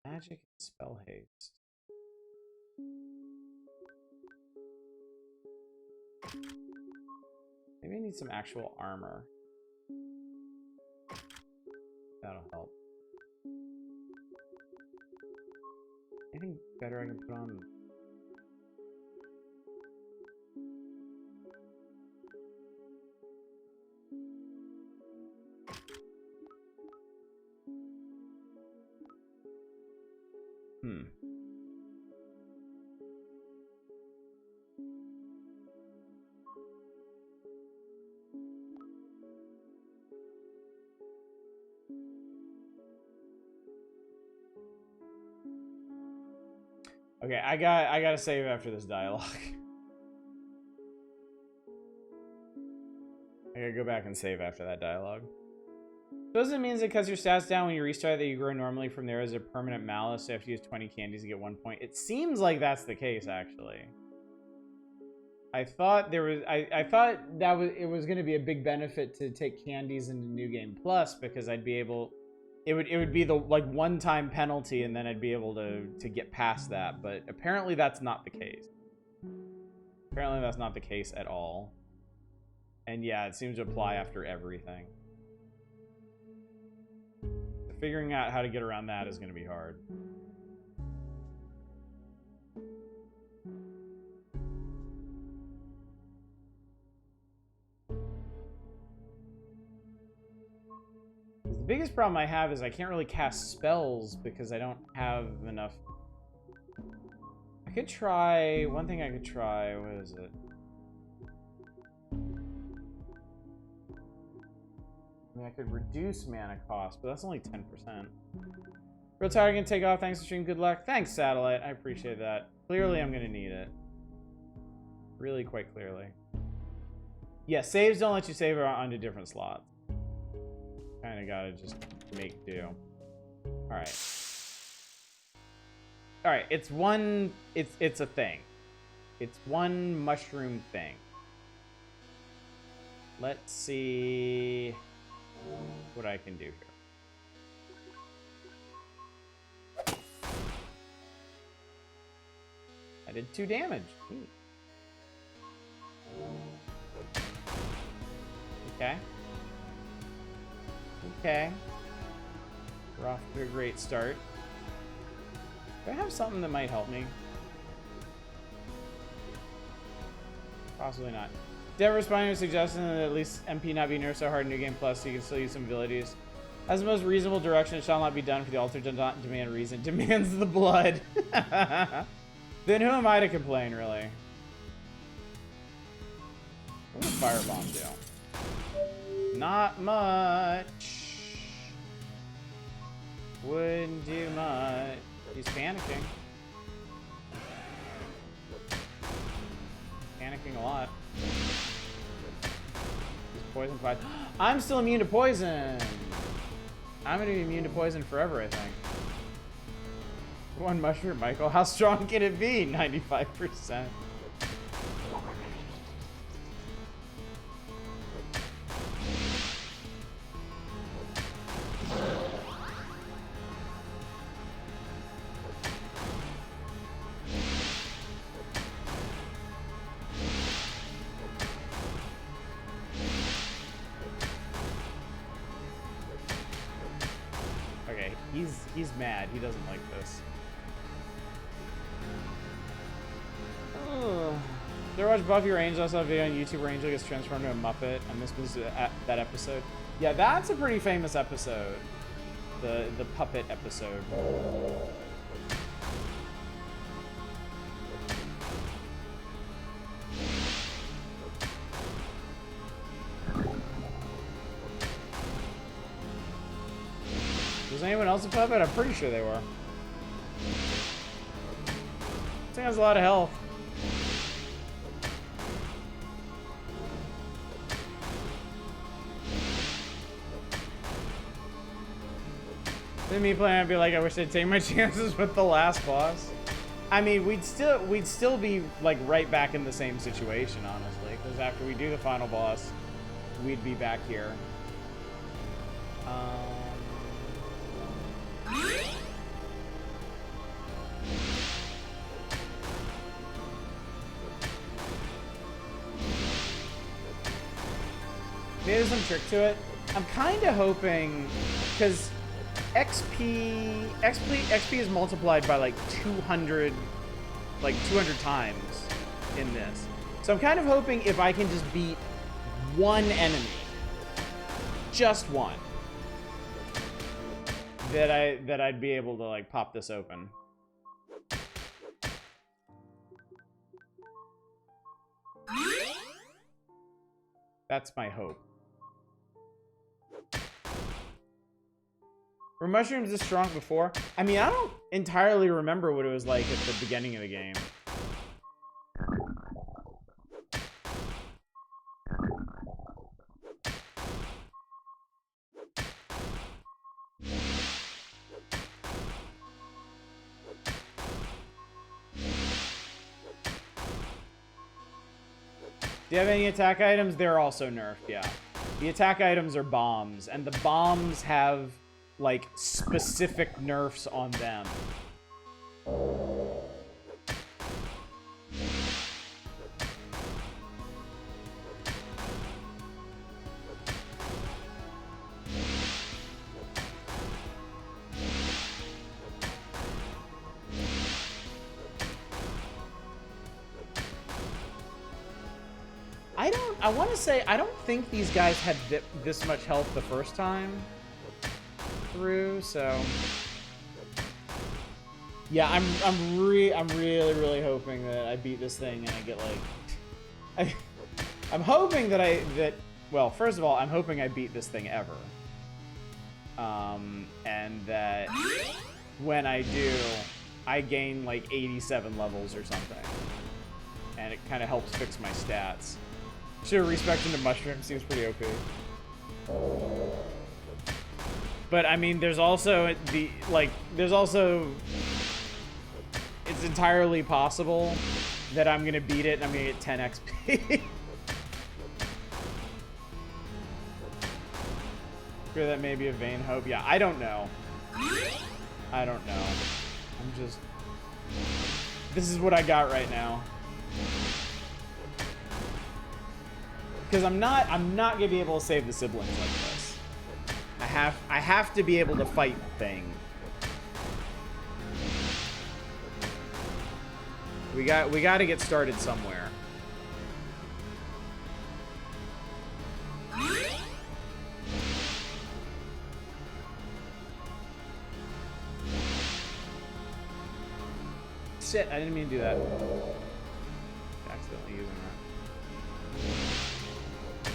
Magic and spell haste. Maybe I need some actual armor. That'll help. Anything better I can put on? Okay, I gotta save after this dialogue. I gotta go back and save after that dialogue. Does it mean that because your stats down when you restart that you grow normally from there as a permanent malus, so you have to use 20 candies to get 1 point? It seems like that's the case, actually. I thought there was I thought that it was gonna be a big benefit to take candies into New Game Plus because I'd be able it would be the like one-time penalty and then I'd be able to get past that, but apparently that's not the case. Apparently that's not the case at all. And yeah, it seems to apply after everything. Figuring out how to get around that is going to be hard. The biggest problem I have is I can't really cast spells because I don't have enough. I could try, one thing I could try, what is it? I mean, I could reduce mana cost, but that's only 10%. Real tired, gonna take off. Thanks for stream. Good luck. Thanks, Satellite. I appreciate that. Clearly, I'm gonna need it. Really, quite clearly. Yeah, saves don't let you save onto different slots. Kind of gotta just make do. All right. All right. It's one. It's a thing. It's one mushroom thing. Let's see what I can do here. did 2 damage. Neat. Okay. Okay. We're off to a great start. Do I have something that might help me? Possibly not. Dev responding to suggesting that at least MP not be nerfed so hard in New Game Plus so you can still use some abilities. As the most reasonable direction, it shall not be done for the altar does not demand reason. Demands the blood. Then who am I to complain, really? What would Firebomb do? Not much. Wouldn't do much. He's panicking. Panicking a lot. He's poison 5. I'm still immune to poison. I'm gonna be immune to poison forever, I think. One mushroom, Michael. How strong can it be? 95%. Okay, he's mad. He doesn't like this. Did you watch Buffy or Angel? I saw a video on YouTube where Angel gets transformed into a Muppet, and this was that episode. Yeah, that's a pretty famous episode. The puppet episode. Was anyone else a puppet? I'm pretty sure they were. This thing has a lot of health. Then me playing, I'd be like, I wish I'd take my chances with the last boss. I mean, we'd still be like right back in the same situation, honestly, because after we do the final boss, we'd be back here. Maybe there's some trick to it. I'm kind of hoping, because XP is multiplied by like 200 times in this. So I'm kind of hoping if I can just beat one enemy, just one, that I'd be able to like pop this open. That's my hope. Were mushrooms this strong before? I mean, I don't entirely remember what it was like at the beginning of the game. Do you have any attack items? They're also nerfed, yeah. The attack items are bombs, and the bombs have like specific nerfs on them. I want to say, I don't think these guys had this much health the first time through, so yeah, I'm really hoping that I beat this thing and I get like, I'm hoping that well, first of all, I'm hoping I beat this thing ever, and that when I do, I gain like 87 levels or something, and it kind of helps fix my stats. Should have respected the mushroom, seems pretty OP. But I mean, there's also it's entirely possible that I'm gonna beat it and I'm gonna get 10 XP. Sure, that may be a vain hope. Yeah, I don't know. I don't know. I'm just... This is what I got right now. Because I'm not gonna be able to save the siblings like this. I have to be able to fight thing. We got to get started somewhere. Shit, I didn't mean to do that. Accidentally using that.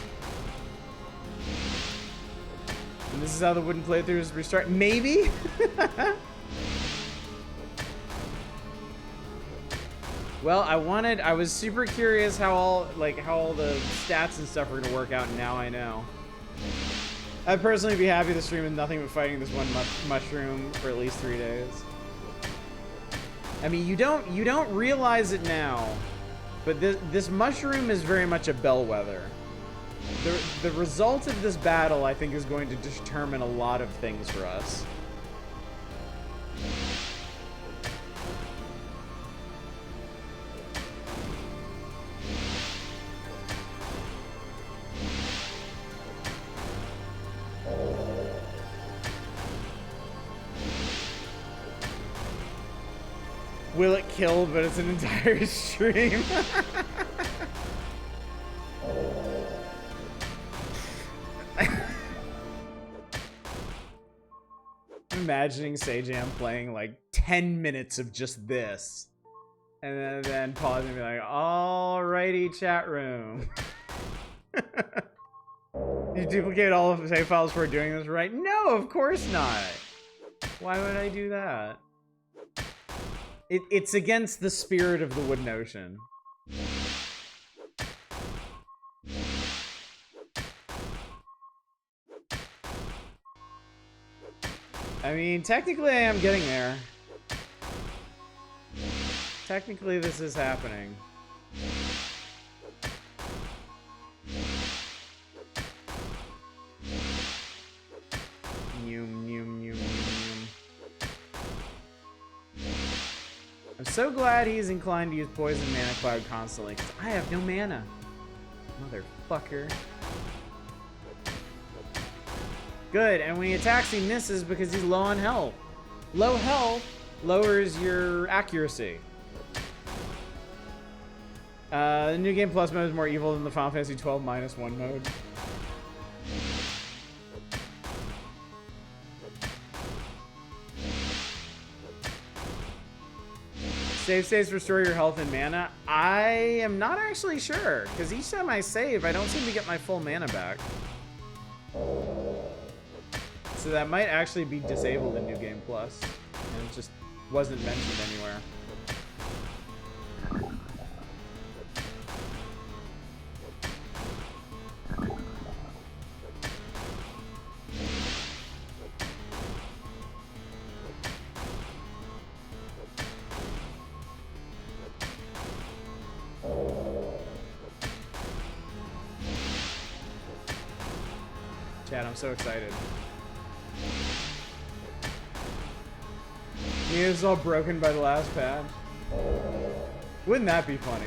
And this is how the wooden playthroughs restart. Maybe? Well, I was super curious how all the stats and stuff are gonna work out, and now I know. I'd personally be happy to stream with nothing but fighting this one mushroom for at least 3 days. I mean, you don't realize it now, but this mushroom is very much a bellwether. The result of this battle, I think, is going to determine a lot of things for us. Will it kill, but it's an entire stream. I'm imagining Sajam playing like 10 minutes of just this. And then pausing and be like, alrighty, chat room. You duplicate all of the save files for doing this right? No, of course not. Why would I do that? It's against the spirit of the Wooden Ocean. I mean, technically I am getting there. Technically this is happening. I'm so glad he's inclined to use Poison Mana Cloud constantly, because I have no mana. Motherfucker. Good, and when he attacks, he misses because he's low on health. Low health lowers your accuracy. The New Game Plus mode is more evil than the Final Fantasy 12 -1 mode. Save states restore your health and mana. I am not actually sure, because each time I save, I don't seem to get my full mana back. So that might actually be disabled in New Game Plus, and it just wasn't mentioned anywhere. Chad, I'm so excited. He is all broken by the last patch. Wouldn't that be funny?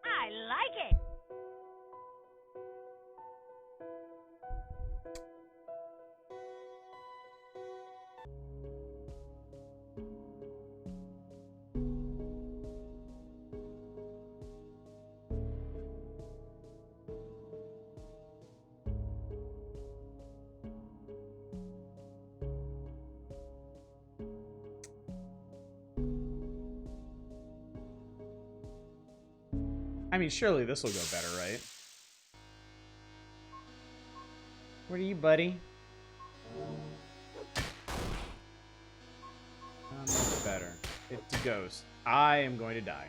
I like it. I mean, surely this will go better, right? What are you, buddy? Much better. It's a ghost. I am going to die.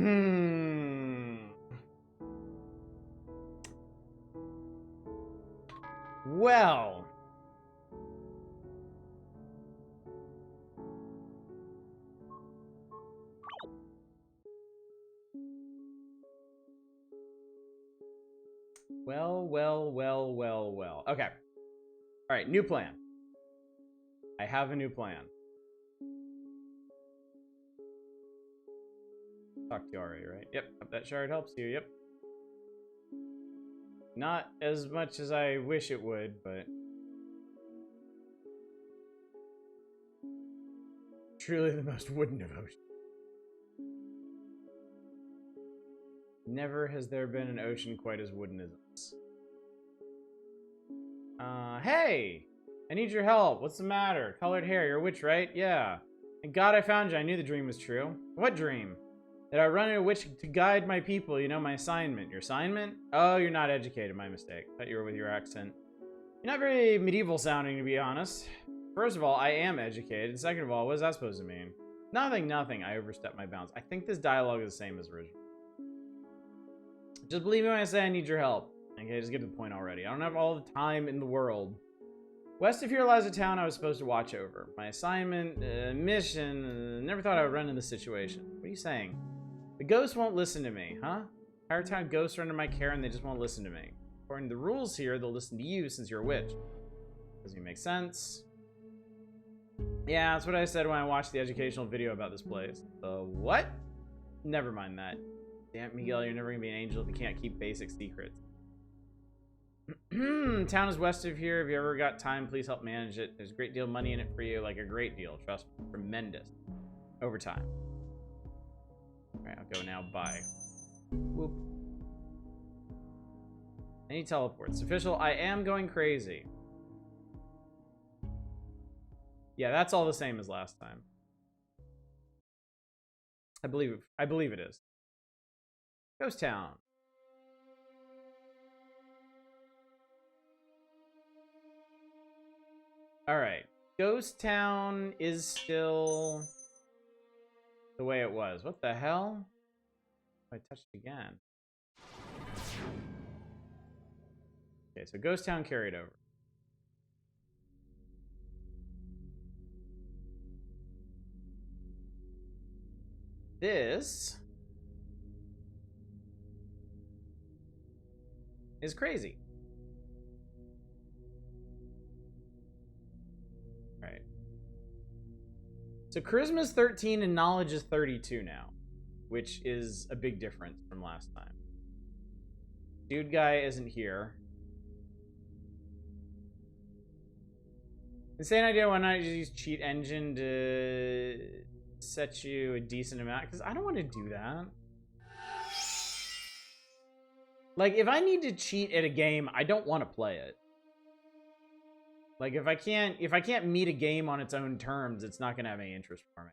Well. Well. Okay. All right, new plan. I have a new plan. Talked to you already, right? Yep, that shard helps you, yep. Not as much as I wish it would, but... Truly the most wooden of oceans. Never has there been an ocean quite as wooden as this. Hey! I need your help. What's the matter? Colored hair. You're a witch, right? Yeah. Thank God I found you. I knew the dream was true. What dream? That I run into a witch to guide my people. You know, my assignment. Your assignment? Oh, you're not educated. My mistake. Thought you were with your accent. You're not very medieval sounding, to be honest. First of all, I am educated. Second of all, what is that supposed to mean? Nothing. I overstepped my bounds. I think this dialogue is the same as original. Just believe me when I say I need your help. Okay, just get to the point already. I don't have all the time in the world. West of here lies a town I was supposed to watch over. My assignment, mission, never thought I would run into this situation. What are you saying? The ghosts won't listen to me, huh? Entire town ghosts are under my care and they just won't listen to me. According to the rules here, they'll listen to you since you're a witch. Doesn't even make sense. Yeah, that's what I said when I watched the educational video about this place. The what? Never mind that. Damn, Miguel, you're never gonna be an angel if you can't keep basic secrets. Town is west of here. If you ever got time, please help manage it. There's a great deal of money in it for you, like a great deal. Trust me, tremendous. Over time. Alright, I'll go now. Bye. Whoop. Any teleports. Official, I am going crazy. Yeah, that's all the same as last time. I believe it is. Ghost Town. Alright. Ghost Town is still the way it was. What the hell? I touched it again. Okay, so Ghost Town carried over. This is crazy. Right. So charisma is 13 and knowledge is 32 now, which is a big difference from last time. Dude guy isn't here. Insane idea, why not just use cheat engine to set you a decent amount? Because I don't want to do that. Like, if I need to cheat at a game, I don't want to play it. Like, if I can't meet a game on its own terms, it's not going to have any interest for me.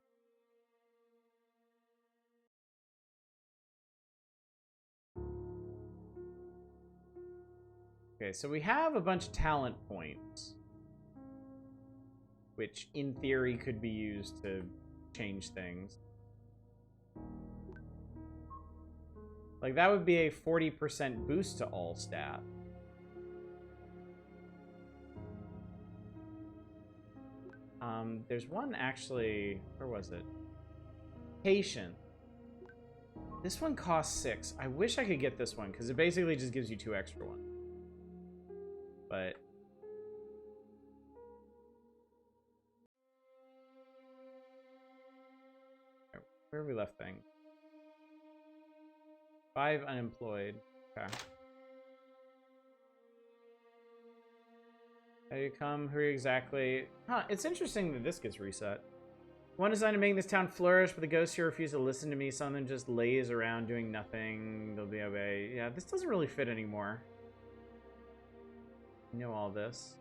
Okay, so we have a bunch of talent points, which in theory could be used to change things. Like, that would be a 40% boost to all stat. There's one actually, where was it? Patient. This one costs 6. I wish I could get this one, because it basically just gives you 2 extra ones. But where have we left things? 5 unemployed. Okay. How do you come? Who are you exactly? Huh, it's interesting that this gets reset. One designed to make this town flourish, but the ghosts here refuse to listen to me. Some of them just lays around doing nothing. They'll be away. Yeah, this doesn't really fit anymore. You know all this.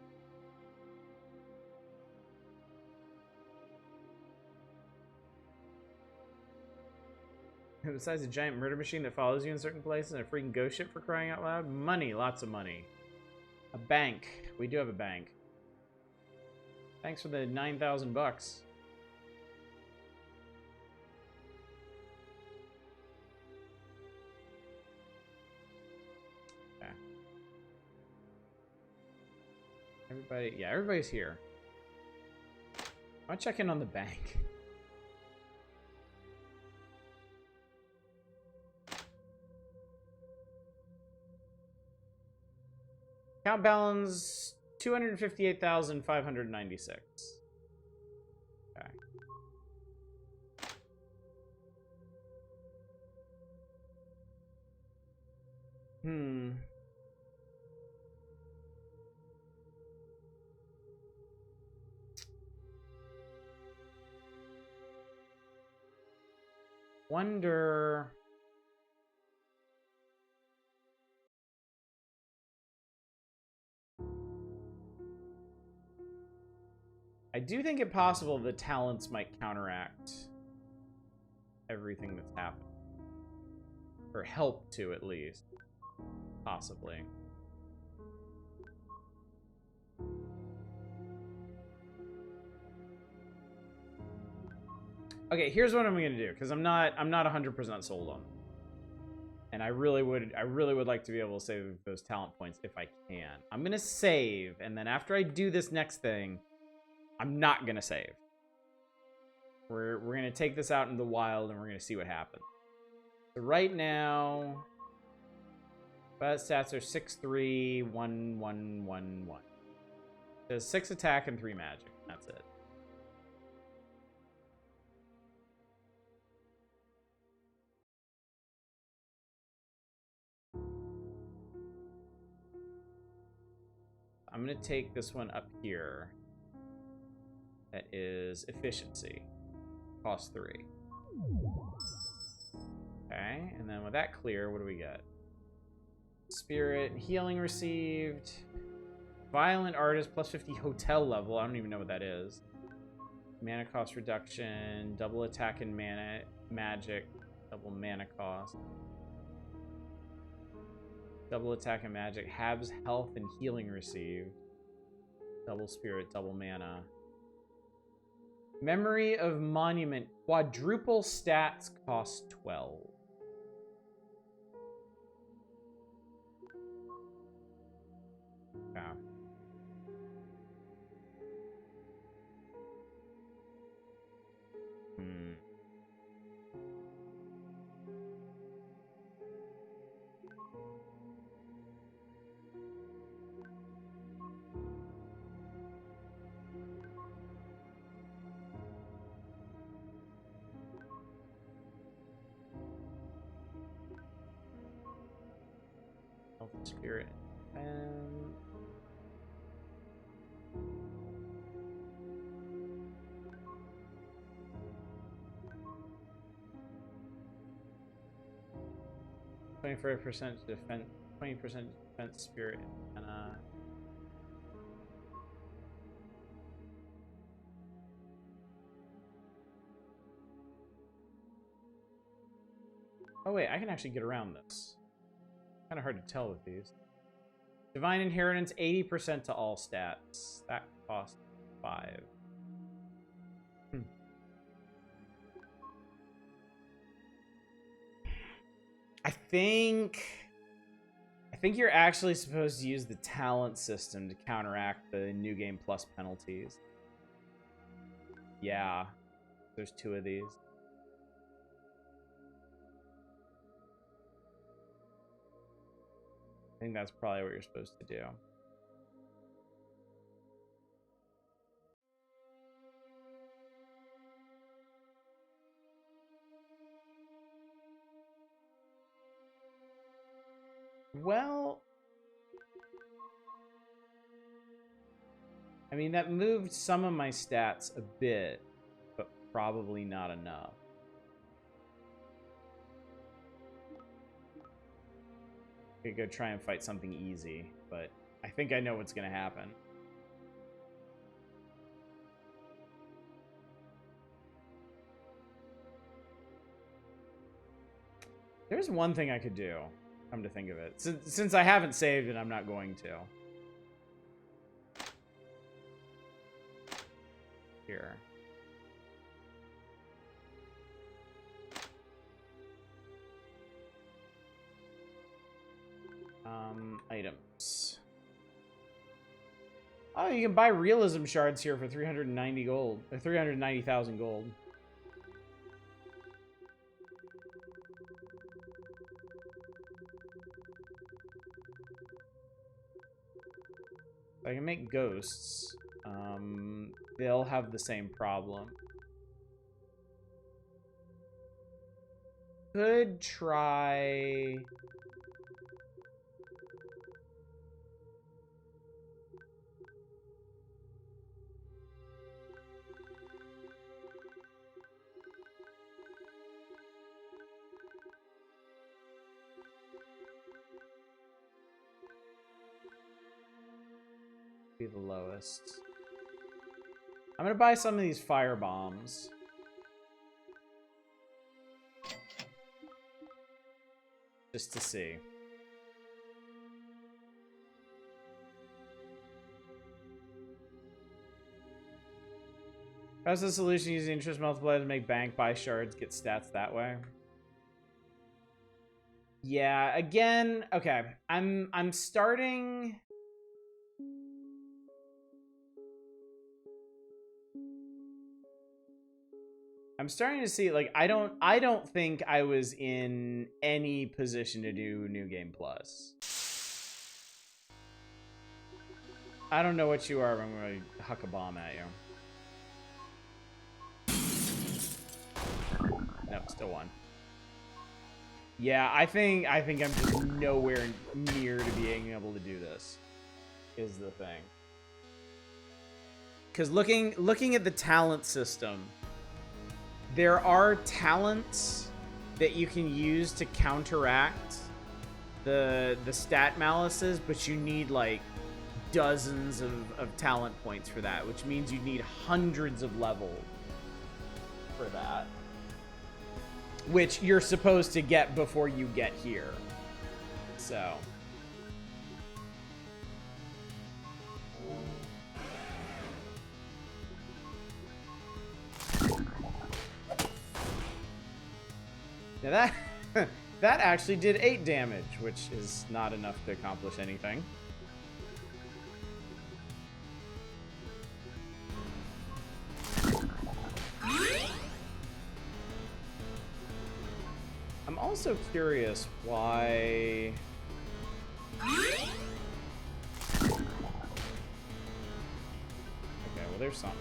Besides a giant murder machine that follows you in certain places and a freaking ghost ship for crying out loud. Money, lots of money. A bank. We do have a bank. Thanks for the 9,000 bucks. Everybody, yeah, everybody's here. I'll check in on the bank. Account balance 258,596. Okay. Wonder. I do think it possible the talents might counteract everything that's happened. Or help to, at least. Possibly. Okay, here's what I'm gonna do, because I'm not 100% sold on them. And I really would like to be able to save those talent points if I can. I'm gonna save, and then after I do this next thing, I'm not gonna save. We're gonna take this out in the wild and we're gonna see what happens. So right now, stats are 6-3, 1-1-1-1. There's 6 attack and 3 magic. That's it. I'm gonna take this one up here. That is efficiency. Cost 3. Okay, and then with that clear, what do we get? Spirit, healing received. Violent artist, plus 50 hotel level. I don't even know what that is. Mana cost reduction, double attack and mana, magic, double mana cost. Double attack and magic, halves health and healing received. Double spirit, double mana. Memory of Monument, quadruple stats, cost 12. Yeah. Health and spirit. And 25% defense, 20% defense, spirit, and oh wait, I can actually get around this. Kind of hard to tell with these. Divine Inheritance, 80% to all stats. That costs 5. I think you're actually supposed to use the talent system to counteract the New Game Plus penalties. Yeah, there's 2 of these. I think that's probably what you're supposed to do. Well, I mean, that moved some of my stats a bit, but probably not enough. I could go try and fight something easy, but I think I know what's going to happen. There's one thing I could do, come to think of it. Since I haven't saved it, I'm not going to. Here. Items. Oh, you can buy realism shards here for 390 gold. Or 390,000 gold. I can make ghosts. They'll have the same problem. Could try... be the lowest. I'm gonna buy some of these fire bombs. Just to see. How's the solution using interest multiplier to make bank, buy shards, get stats that way? Yeah, again, okay. I'm starting... I'm starting to see, like, I don't think I was in any position to do New Game Plus. I don't know what you are, but I'm going to huck a bomb at you. Nope, still one. Yeah, I think I'm just nowhere near to being able to do this, is the thing. Because looking at the talent system... There are talents that you can use to counteract the stat malices, but you need like dozens of talent points for that, which means you need hundreds of levels for that, which you're supposed to get before you get here. So... Now that actually did 8 damage, which is not enough to accomplish anything. I'm also curious why... Okay, well there's some.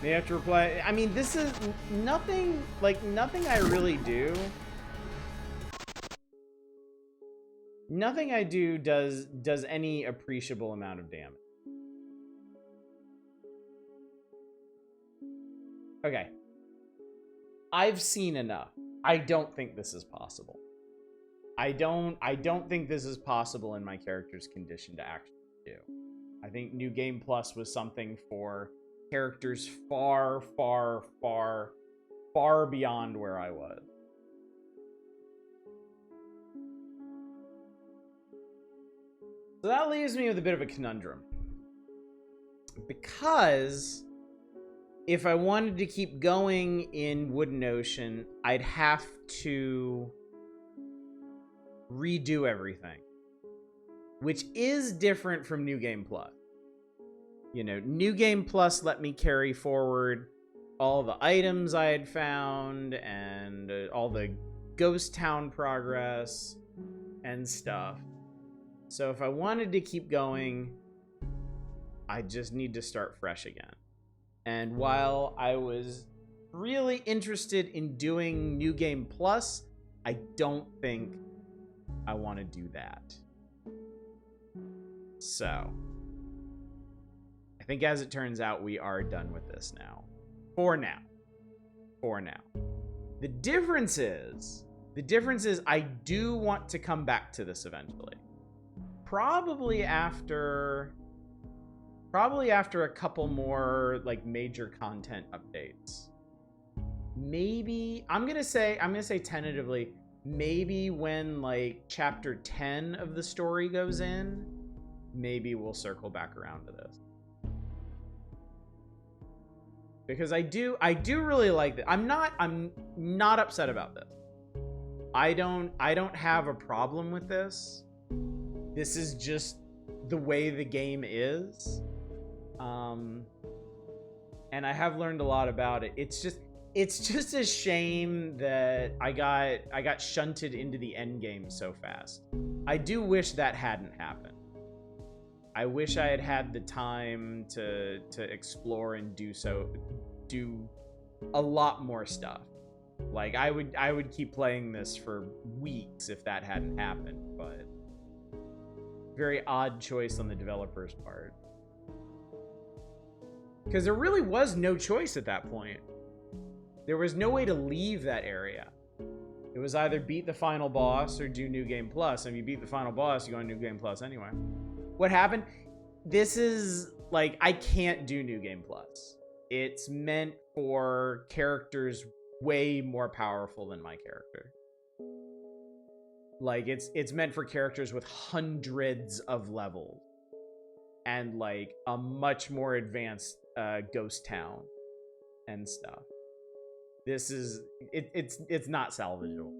They have to reply. I mean, this is nothing, like, nothing I really do. Nothing I do does any appreciable amount of damage. Okay. I've seen enough. I don't think this is possible. I don't think this is possible in my character's condition to actually do. I think New Game Plus was something for characters far, far, far, far beyond where I was. So that leaves me with a bit of a conundrum. Because if I wanted to keep going in Wooden Ocean, I'd have to redo everything, which is different from New Game Plus. You know, New Game Plus let me carry forward all the items I had found and all the Ghost Town progress and stuff. So if I wanted to keep going, I just need to start fresh again. And while I was really interested in doing New Game Plus, I don't think I want to do that. So... I think as it turns out, we are done with this now. For now. The difference is I do want to come back to this eventually. Probably after a couple more like major content updates. Maybe I'm gonna say tentatively, maybe when like chapter 10 of the story goes in, maybe we'll circle back around to this. because I do really like it. I'm not upset about this. I don't have a problem with this. This is just the way the game is. And I have learned a lot about it. It's just a shame that I got shunted into the end game so fast. I do wish that hadn't happened. I wish I had had the time to explore and do a lot more stuff. Like I would keep playing this for weeks if that hadn't happened, but very odd choice on the developer's part. Because there really was no choice at that point. There was no way to leave that area. It was either beat the final boss or do New Game Plus. And if you beat the final boss, you go on New Game Plus anyway. What happened? This is, like, I can't do New Game Plus. It's meant for characters way more powerful than my character. Like, it's meant for characters with hundreds of levels. And, like, a much more advanced ghost town and stuff. This is it's not salvageable,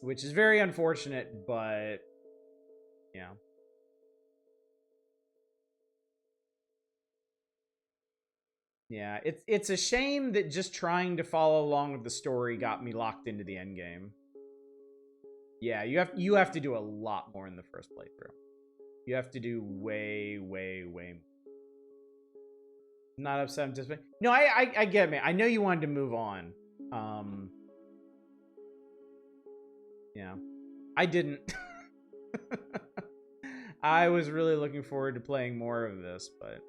which is very unfortunate, but yeah. Yeah, it's a shame that just trying to follow along with the story got me locked into the end game. Yeah, you have to do a lot more in the first playthrough. You have to do way more. Not upset, I'm just... No, I get it. I know you wanted to move on. Yeah. I didn't. I was really looking forward to playing more of this, but...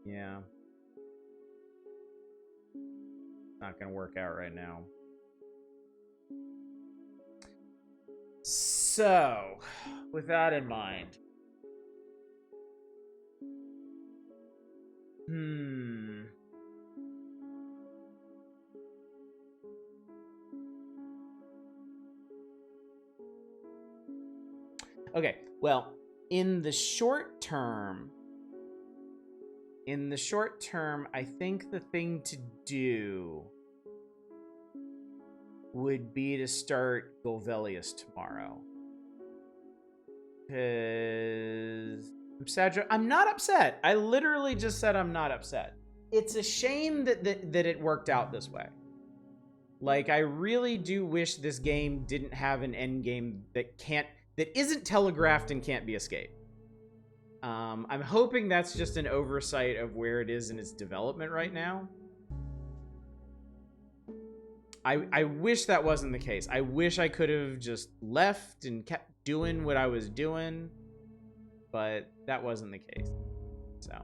yeah. Not gonna work out right now. So, with that in mind... Okay, well, in the short term, I think the thing to do would be to start Golvelius tomorrow. Because I'm sad. I'm not upset. I literally just said I'm not upset. It's a shame that it worked out this way. Like, I really do wish this game didn't have an end game that isn't telegraphed and can't be escaped. I'm hoping that's just an oversight of where it is in its development right now. I wish that wasn't the case. I wish I could have just left and kept doing what I was doing, but that wasn't the case. So,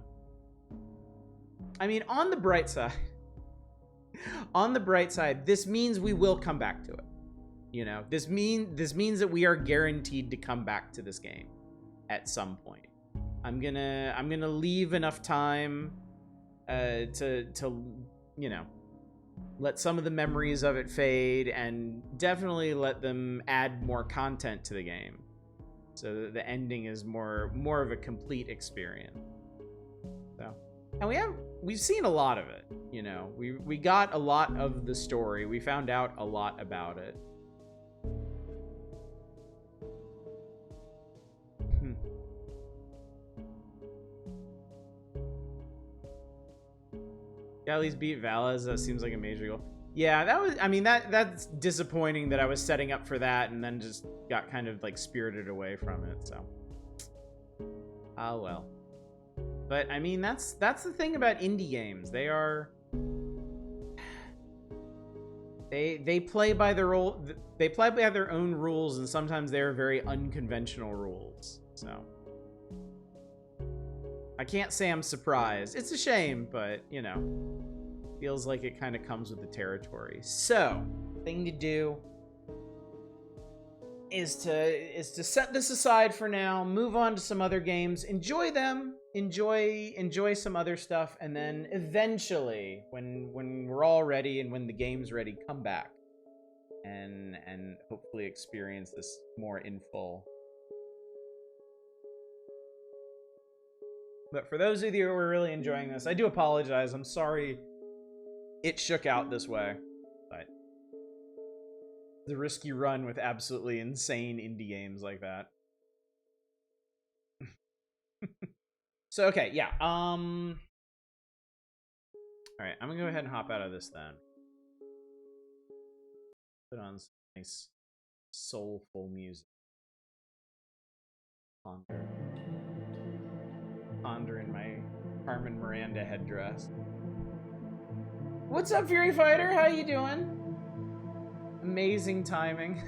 I mean, on the bright side, this means we will come back to it. You know, this means that we are guaranteed to come back to this game at some point. I'm gonna leave enough time to you know, let some of the memories of it fade, and definitely let them add more content to the game, so that the ending is more of a complete experience. So, and we've seen a lot of it. You know, we got a lot of the story. We found out a lot about it. Yeah, at least beat Valles. That seems like a major goal. Yeah, that was... I mean, that's disappointing that I was setting up for that and then just got kind of, like, spirited away from it, so... oh, well. But, I mean, that's the thing about indie games. They are... They play by their own rules, and sometimes they're very unconventional rules, so... I can't say I'm surprised. It's a shame, but, you know, feels like it kind of comes with the territory. So, thing to do is to set this aside for now, move on to some other games, enjoy them, enjoy some other stuff, and then eventually, when we're all ready and when the game's ready, come back and hopefully experience this more in full. But for those of you who are really enjoying this, I do apologize. I'm sorry it shook out this way. But the risky run with absolutely insane indie games like that. So, okay, yeah. All right, I'm gonna go ahead and hop out of this then. Put on some nice soulful music. Ponder in my Carmen Miranda headdress. What's up, Fury Fighter? How you doing? Amazing timing.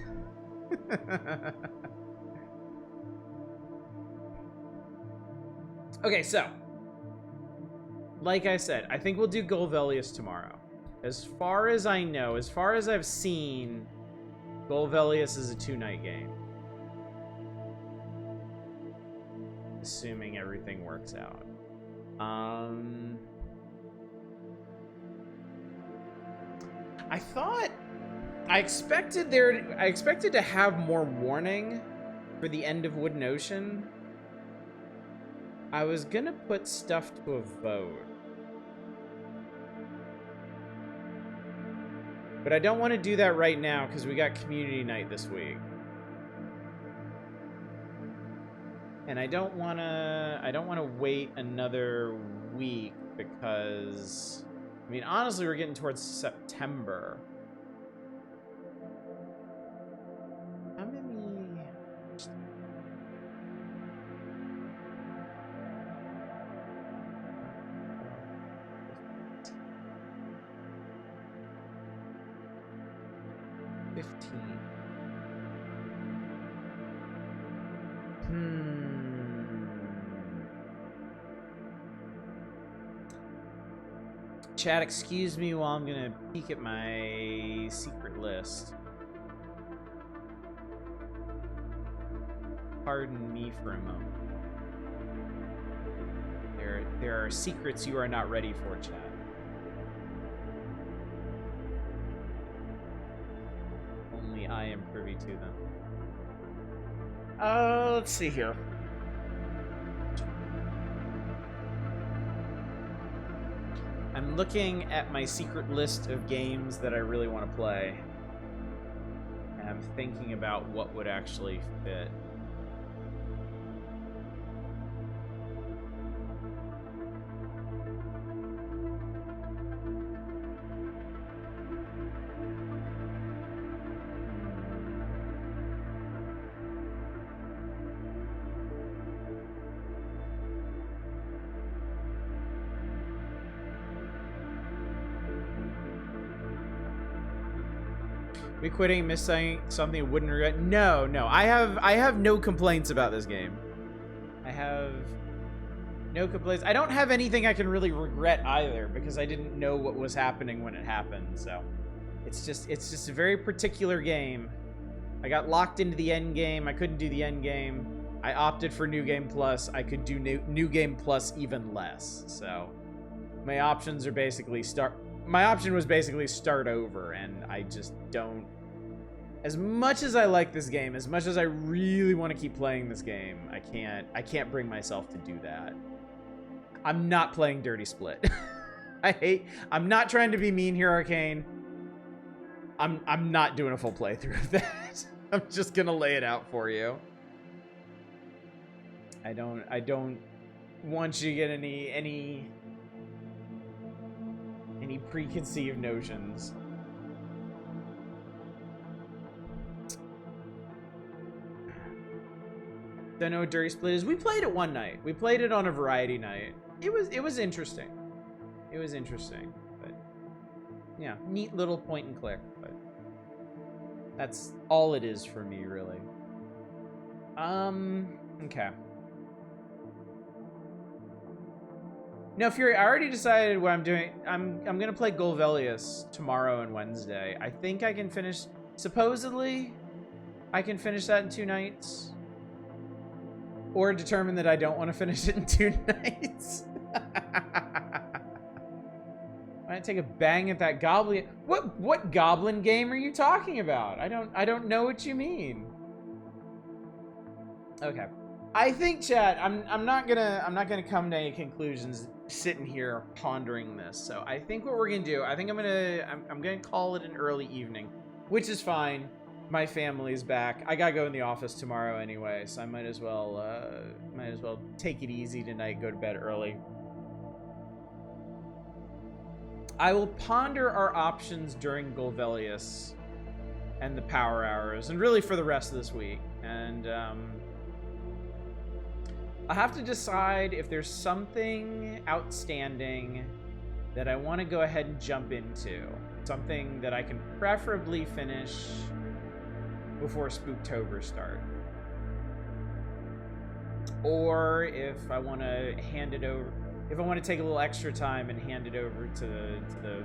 Okay, so like I said, I think we'll do Golvelius tomorrow. As far as I know, as far as I've seen, Golvelius is a 2-night game. Assuming everything works out. I expected to have more warning for the end of Wooden Ocean. I was gonna put stuff to a vote. But I don't want to do that right now because we got community night this week. And I don't want to wait another week because, I mean, honestly, we're getting towards September. How many? 15. Chat, excuse me while I'm gonna peek at my secret list. Pardon me for a moment. There are secrets you are not ready for, chat. Only I am privy to them. Let's see here. I'm looking at my secret list of games that I really want to play. And I'm thinking about what would actually fit. We quitting, missing something, wouldn't regret. No, I have no complaints about this game. I have no complaints. I don't have anything I can really regret either because I didn't know what was happening when it happened. So it's just a very particular game. I got locked into the end game. I couldn't do the end game. I opted for New Game Plus. I could do New Game Plus even less. So my options are basically my option was basically start over, and I just don't. As much as I like this game, as much as I really want to keep playing this game, I can't bring myself to do that. I'm not playing Dirty Split. I'm not trying to be mean here, Arcane. I'm not doing a full playthrough of that. I'm just gonna lay it out for you. I don't want you to get any preconceived notions. Don't know what Dirty Split is. We played it one night. We played it on a variety night. It was interesting. It was interesting, but yeah, neat little point and click. But that's all it is for me, really. Okay. No, Fury, I already decided what I'm doing. I'm gonna play Golvelius tomorrow and Wednesday. I think I can finish, supposedly, I can finish that in 2 nights. Or determine that I don't want to finish it in 2 nights. I might take a bang at that goblin. What goblin game are you talking about? I don't know what you mean. Okay. I think, chat, I'm not gonna come to any conclusions sitting here pondering this. So I think what we're gonna do, I think I'm gonna call it an early evening, which is fine. My family's back. I gotta go in the office tomorrow anyway, so I might as well take it easy tonight, go to bed early. I will ponder our options during Golvelius and the power hours, and really for the rest of this week. And I'll have to decide if there's something outstanding that I want to go ahead and jump into. Something that I can preferably finish before Spooktober start. Or if I want to hand it over, if I want to take a little extra time and hand it over to the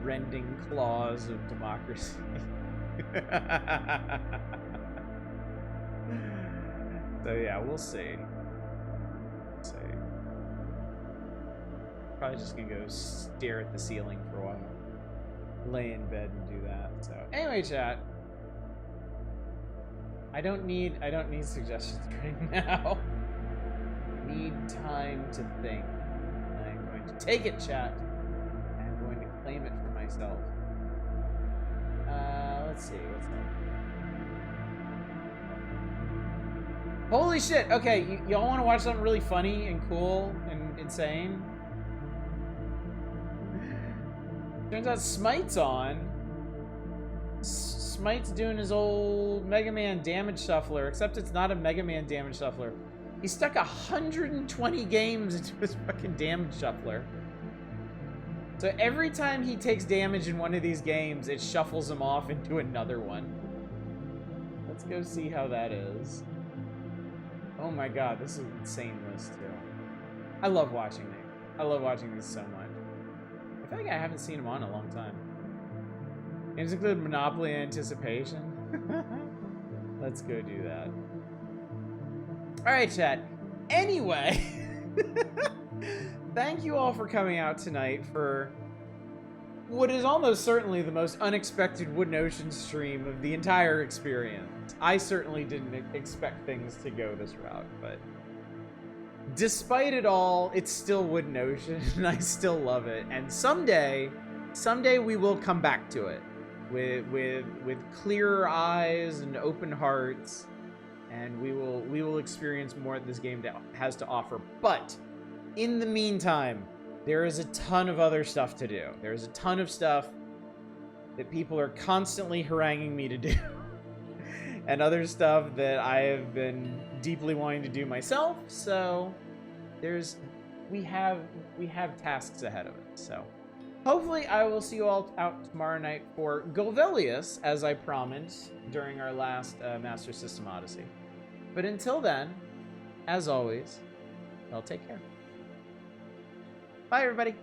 rending claws of democracy. So yeah, we'll see. Probably just gonna go stare at the ceiling for a while. Lay in bed and do that. So anyway, chat. I don't need suggestions right now. I need time to think. And I'm going to take it, chat. And I'm going to claim it for myself. Let's see, what's that? Holy shit! Okay, y'all want to watch something really funny and cool and insane? Turns out Smite's on. Smite's doing his old Mega Man damage shuffler, except it's not a Mega Man damage shuffler. He stuck 120 games into his fucking damage shuffler. So every time he takes damage in one of these games, it shuffles him off into another one. Let's go see how that is. Oh my god, this is an insane list too. I love watching these. I love watching these so much. I feel like I haven't seen them on in a long time. Games include Monopoly and Anticipation. Let's go do that. Alright, chat. Anyway, thank you all for coming out tonight for what is almost certainly the most unexpected Wood Ocean stream of the entire experience. I certainly didn't expect things to go this route, but despite it all, it's still Wood Ocean, and I still love it. And someday we will come back to it with clearer eyes and open hearts, and we will experience more that this game has to offer. But in the meantime, there is a ton of other stuff to do. There's a ton of stuff that people are constantly haranguing me to do. And other stuff that I have been deeply wanting to do myself. So we have tasks ahead of us. So hopefully I will see you all out tomorrow night for Golvelius, as I promised during our last Master System Odyssey. But until then, as always, y'all take care. Bye, everybody.